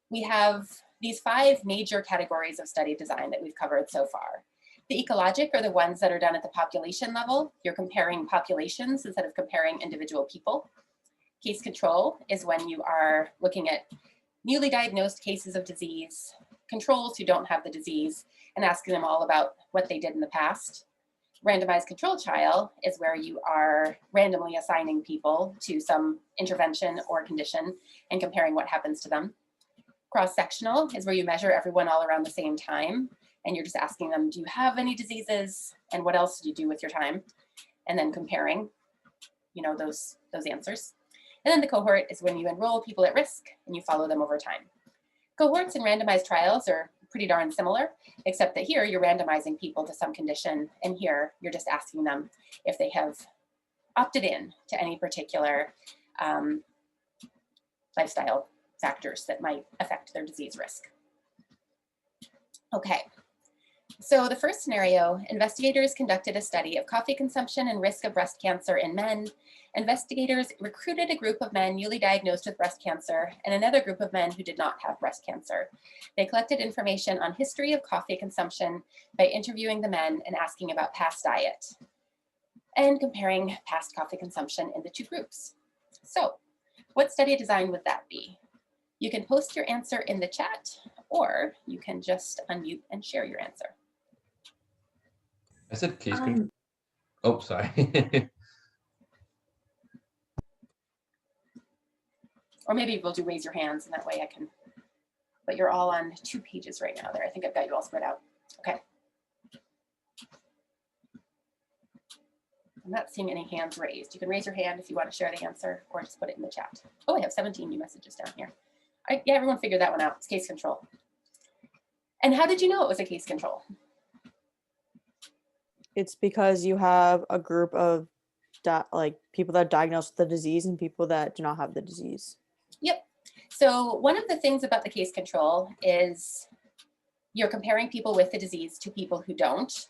We have these 5 major categories of study design that we've covered so far. The ecologic are the ones that are done at the population level. You're comparing populations instead of comparing individual people. Case control is when you are looking at newly diagnosed cases of disease, controls who don't have the disease, and asking them all about what they did in the past. Randomized control trial is where you are randomly assigning people to some intervention or condition and comparing what happens to them. Cross-sectional is where you measure everyone all around the same time, and you're just asking them, do you have any diseases, and what else did you do with your time? And then comparing, those answers. And then the cohort is when you enroll people at risk and you follow them over time. Cohorts and randomized trials are pretty darn similar, except that here you're randomizing people to some condition, and here you're just asking them if they have opted in to any particular lifestyle factors that might affect their disease risk. Okay, so the first scenario, investigators conducted a study of coffee consumption and risk of breast cancer in men. Investigators recruited a group of men newly diagnosed with breast cancer and another group of men who did not have breast cancer. They collected information on history of coffee consumption by interviewing the men and asking about past diet and comparing past coffee consumption in the 2 groups. So what study design would that be? You can post your answer in the chat, or you can just unmute and share your answer. I said case control. Oh, sorry. Or maybe we'll do raise your hands, and that way I can, but you're all on 2 pages right now there. I think I've got you all spread out. Okay. I'm not seeing any hands raised. You can raise your hand if you want to share the answer, or just put it in the chat. Oh, I have 17 new messages down here. Yeah, everyone figured that one out. It's case control. And how did you know it was a case control? It's because you have a group of people that are diagnosed with the disease and people that do not have the disease. Yep. So one of the things about the case control is you're comparing people with the disease to people who don't.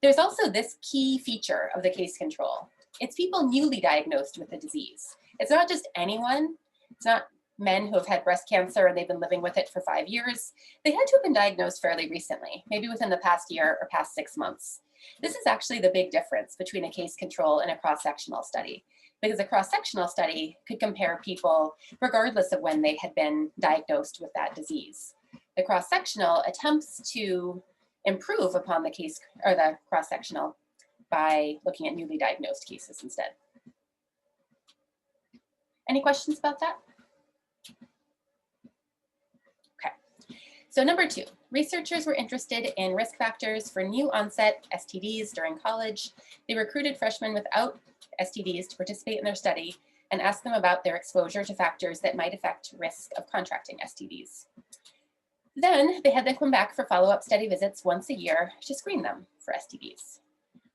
There's also this key feature of the case control. It's people newly diagnosed with the disease. It's not just anyone. It's not men who have had breast cancer and they've been living with it for 5 years. They had to have been diagnosed fairly recently, maybe within the past year or past 6 months. This is actually the big difference between a case control and a cross-sectional study, because a cross-sectional study could compare people regardless of when they had been diagnosed with that disease. The cross-sectional attempts to improve upon the case or the cross-sectional by looking at newly diagnosed cases instead. Any questions about that? Okay, so number 2, researchers were interested in risk factors for new onset STDs during college. They recruited freshmen without STDs to participate in their study and asked them about their exposure to factors that might affect risk of contracting STDs. Then they had them come back for follow-up study visits once a year to screen them for STDs.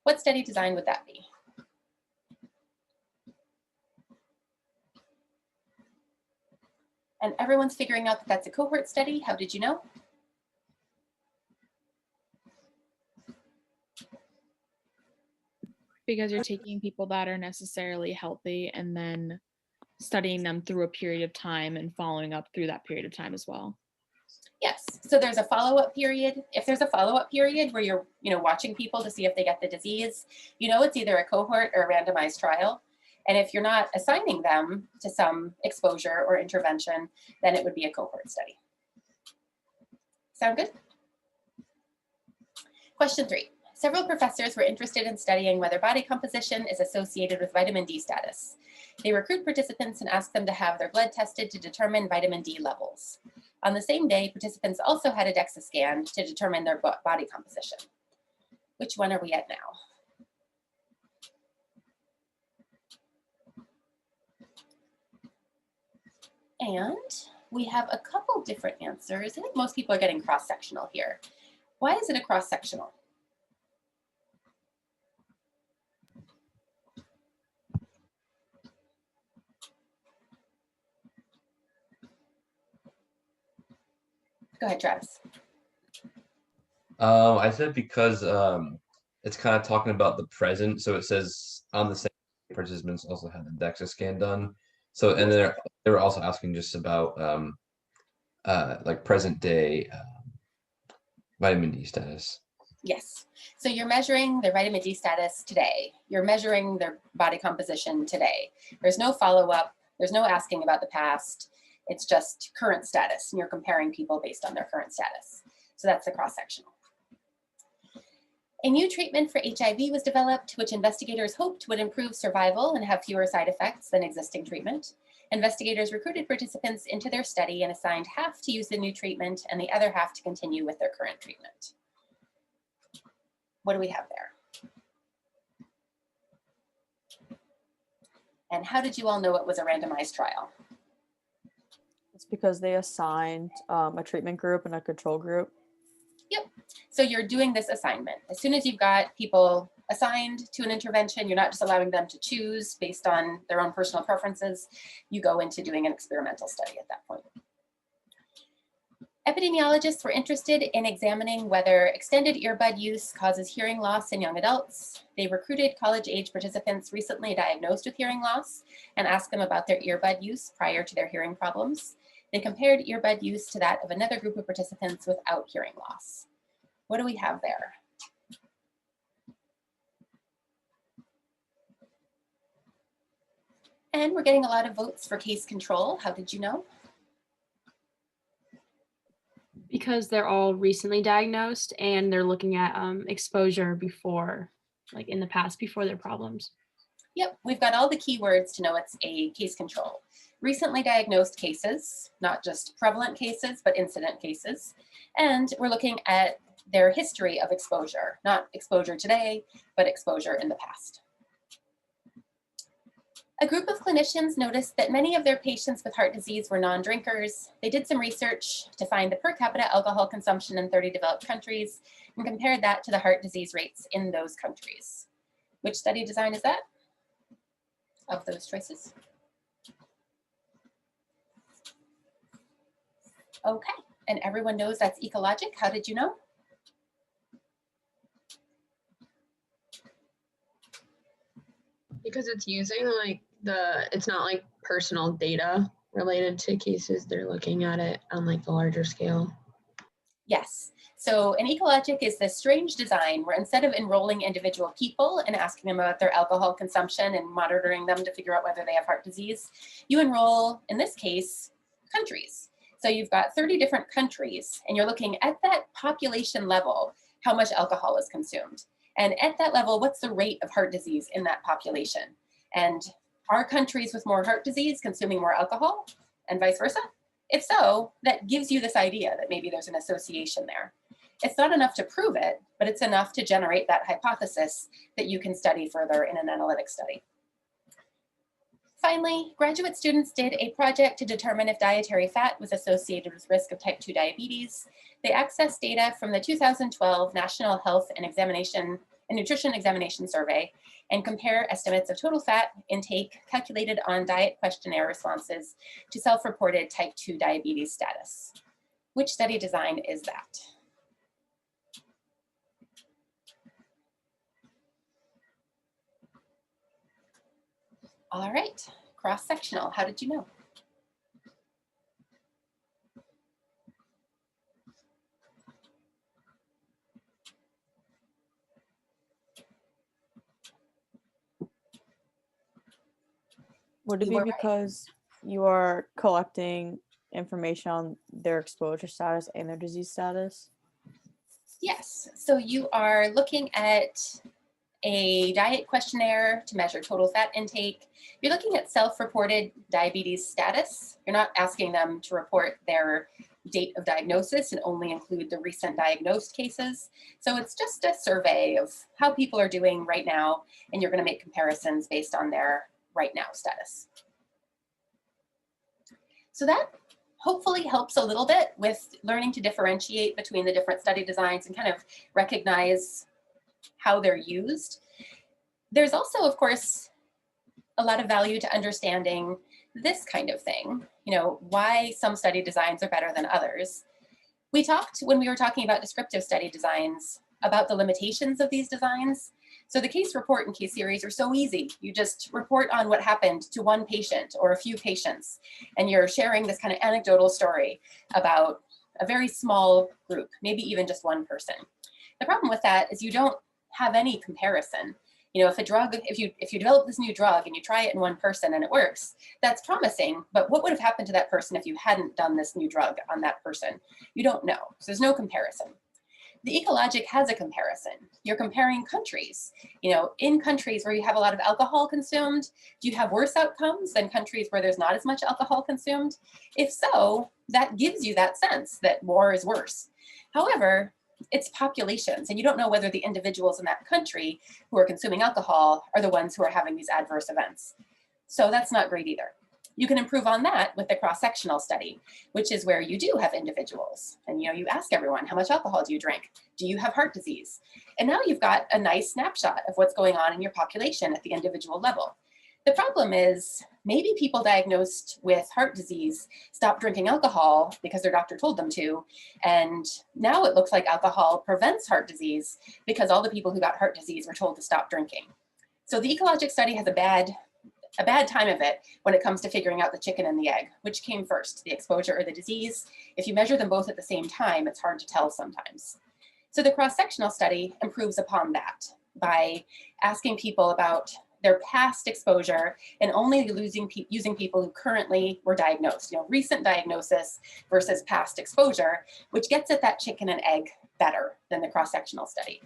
What study design would that be? And everyone's figuring out that that's a cohort study. How did you know? because you're taking people that are necessarily healthy and then studying them through a period of time and following up through that period of time as well. Yes, so there's a follow-up period. If there's a follow-up period where you're, watching people to see if they get the disease, it's either a cohort or a randomized trial. And if you're not assigning them to some exposure or intervention, then it would be a cohort study. Sound good? Question 3. Several professors were interested in studying whether body composition is associated with vitamin D status. They recruit participants and ask them to have their blood tested to determine vitamin D levels. On the same day, participants also had a DEXA scan to determine their body composition. Which one are we at now? And we have a couple different answers. I think most people are getting cross-sectional here. Why is it a cross-sectional? Go ahead, Travis. I said because it's kind of talking about the present. So it says on the same participants also had the DEXA scan done. So, and then they were also asking just about like present day vitamin D status. Yes. So you're measuring their vitamin D status today. You're measuring their body composition today. There's no follow-up. There's no asking about the past. It's just current status, and you're comparing people based on their current status. So that's the cross-sectional. A new treatment for HIV was developed, which investigators hoped would improve survival and have fewer side effects than existing treatment. Investigators recruited participants into their study and assigned half to use the new treatment and the other half to continue with their current treatment. What do we have there? And how did you all know it was a randomized trial? It's because they assigned a treatment group and a control group. Yep. So you're doing this assignment. As soon as you've got people assigned to an intervention, you're not just allowing them to choose based on their own personal preferences. You go into doing an experimental study at that point. Epidemiologists were interested in examining whether extended earbud use causes hearing loss in young adults. They recruited college-age participants recently diagnosed with hearing loss and asked them about their earbud use prior to their hearing problems. They compared earbud use to that of another group of participants without hearing loss. What do we have there? And we're getting a lot of votes for case control. How did you know? Because they're all recently diagnosed and they're looking at exposure before, like in the past, before their problems. Yep, we've got all the keywords to know it's a case control. Recently diagnosed cases, not just prevalent cases, but incident cases. And we're looking at their history of exposure, not exposure today, but exposure in the past. A group of clinicians noticed that many of their patients with heart disease were non-drinkers. They did some research to find the per capita alcohol consumption in 30 developed countries and compared that to the heart disease rates in those countries. Which study design is that of those choices? Okay, and everyone knows that's ecologic. How did you know? Because it's using like it's not like personal data related to cases. They're looking at it on like the larger scale. Yes. So an ecologic is this strange design where instead of enrolling individual people and asking them about their alcohol consumption and monitoring them to figure out whether they have heart disease, you enroll, in this case, countries. So you've got 30 different countries and you're looking at that population level, how much alcohol is consumed. And at that level, what's the rate of heart disease in that population? And are countries with more heart disease consuming more alcohol and vice versa? If so, that gives you this idea that maybe there's an association there. It's not enough to prove it, but it's enough to generate that hypothesis that you can study further in an analytic study. Finally, graduate students did a project to determine if dietary fat was associated with risk of type 2 diabetes. They accessed data from the 2012 National Health and Nutrition Examination Survey and compare estimates of total fat intake calculated on diet questionnaire responses to self-reported type 2 diabetes status. Which study design is that? All right, cross-sectional, how did you know? Would it You be were right. because you are collecting information on their exposure status and their disease status? Yes, so you are looking at a diet questionnaire to measure total fat intake. You're looking at self-reported diabetes status. You're not asking them to report their date of diagnosis and only include the recent diagnosed cases. So it's just a survey of how people are doing right now, and you're going to make comparisons based on their right now status. So that hopefully helps a little bit with learning to differentiate between the different study designs and kind of recognize how they're used. There's also, of course, a lot of value to understanding this kind of thing, why some study designs are better than others. We talked, when we were talking about descriptive study designs, about the limitations of these designs. So the case report and case series are so easy. You just report on what happened to one patient or a few patients, and you're sharing this kind of anecdotal story about a very small group, maybe even just one person. The problem with that is you don't have any comparison. If you develop this new drug and you try it in one person and it works, that's promising, but what would have happened to that person if you hadn't done this new drug on that person? You don't know, so there's no comparison. The ecologic has a comparison. You're comparing countries. In countries where you have a lot of alcohol consumed, do you have worse outcomes than countries where there's not as much alcohol consumed? If so, that gives you that sense that more is worse. However, it's populations, and you don't know whether the individuals in that country who are consuming alcohol are the ones who are having these adverse events. So that's not great either. You can improve on that with the cross-sectional study, which is where you do have individuals. And you ask everyone, how much alcohol do you drink? Do you have heart disease? And now you've got a nice snapshot of what's going on in your population at the individual level. The problem is maybe people diagnosed with heart disease stopped drinking alcohol because their doctor told them to. And now it looks like alcohol prevents heart disease because all the people who got heart disease were told to stop drinking. So the ecologic study has a bad time of it when it comes to figuring out the chicken and the egg, which came first, the exposure or the disease. If you measure them both at the same time, it's hard to tell sometimes. So the cross-sectional study improves upon that by asking people about their past exposure and only using people who currently were diagnosed, recent diagnosis versus past exposure, which gets at that chicken and egg better than the cross-sectional study.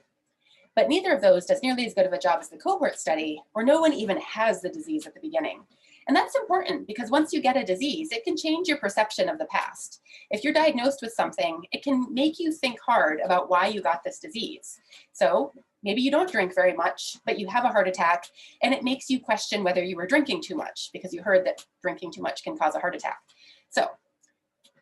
But neither of those does nearly as good of a job as the cohort study, where no one even has the disease at the beginning. And that's important because once you get a disease, it can change your perception of the past. If you're diagnosed with something, it can make you think hard about why you got this disease. So maybe you don't drink very much, but you have a heart attack, and it makes you question whether you were drinking too much because you heard that drinking too much can cause a heart attack. So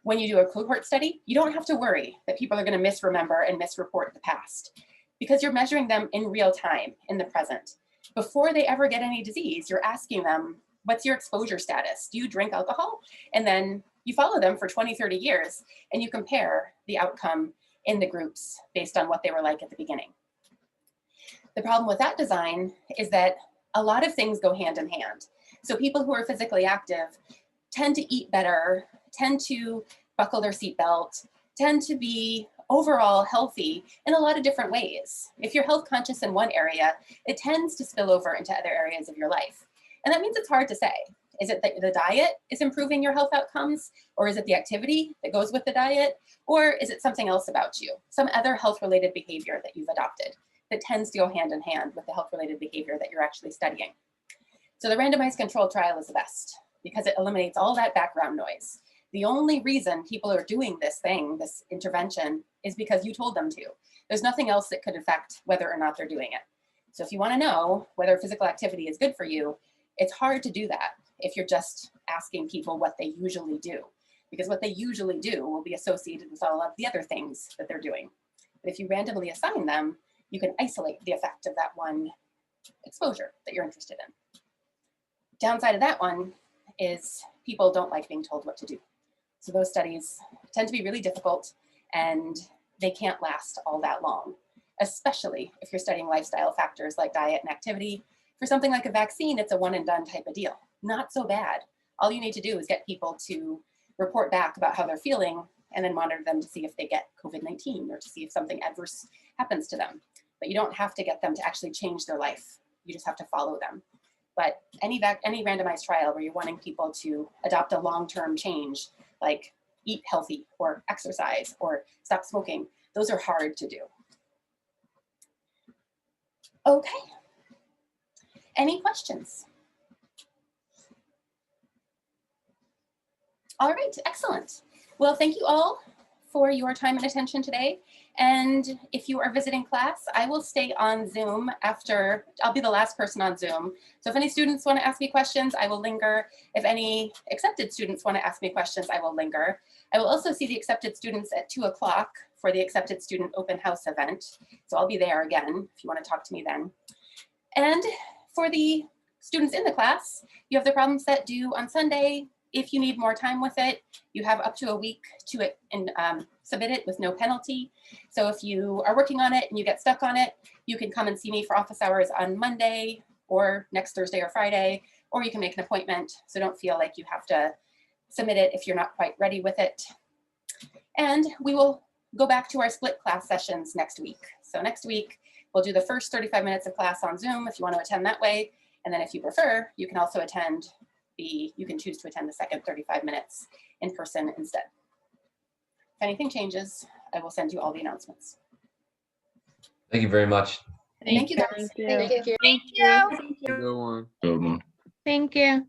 when you do a cohort study, you don't have to worry that people are going to misremember and misreport the past because you're measuring them in real time, in the present. Before they ever get any disease, you're asking them, what's your exposure status? Do you drink alcohol? And then you follow them for 20, 30 years, and you compare the outcome in the groups based on what they were like at the beginning. The problem with that design is that a lot of things go hand in hand. So people who are physically active tend to eat better, tend to buckle their seatbelt, tend to be overall healthy in a lot of different ways. If you're health conscious in one area, it tends to spill over into other areas of your life. And that means it's hard to say. Is it that the diet is improving your health outcomes? Or is it the activity that goes with the diet? Or is it something else about you? Some other health-related behavior that you've adopted that tends to go hand in hand with the health-related behavior that you're actually studying. So the randomized controlled trial is the best because it eliminates all that background noise. The only reason people are doing this thing, this intervention, is because you told them to. There's nothing else that could affect whether or not they're doing it. So if you want to know whether physical activity is good for you, it's hard to do that if you're just asking people what they usually do, because what they usually do will be associated with all of the other things that they're doing. But if you randomly assign them, you can isolate the effect of that one exposure that you're interested in. Downside of that one is people don't like being told what to do. So those studies tend to be really difficult and they can't last all that long, especially if you're studying lifestyle factors like diet and activity. For something like a vaccine, it's a one and done type of deal. Not so bad. All you need to do is get people to report back about how they're feeling and then monitor them to see if they get COVID-19 or to see if something adverse happens to them. But you don't have to get them to actually change their life. You just have to follow them. But any randomized trial where you're wanting people to adopt a long-term change, like eat healthy or exercise or stop smoking, those are hard to do. Okay. Any questions? All right, excellent. Well, thank you all for your time and attention today. And if you are visiting class, I will stay on Zoom after, I'll be the last person on Zoom. So if any students want to ask me questions, I will linger. If any accepted students want to ask me questions, I will linger. I will also see the accepted students at 2 o'clock for the accepted student open house event. So I'll be there again if you want to talk to me then. And for the students in the class, you have the problem set due on Sunday. If you need more time with it, you have up to a week to submit it with no penalty. So if you are working on it and you get stuck on it, you can come and see me for office hours on Monday or next Thursday or Friday, or you can make an appointment. So don't feel like you have to submit it if you're not quite ready with it. And we will go back to our split class sessions next week. So next week, we'll do the first 35 minutes of class on Zoom if you want to attend that way. And then if you prefer, you can also attend you can choose to attend the second 35 minutes in person instead. If anything changes, I will send you all the announcements. Thank you very much. Thank you guys. Thank you. Thank you. Good one. Good one. Thank you.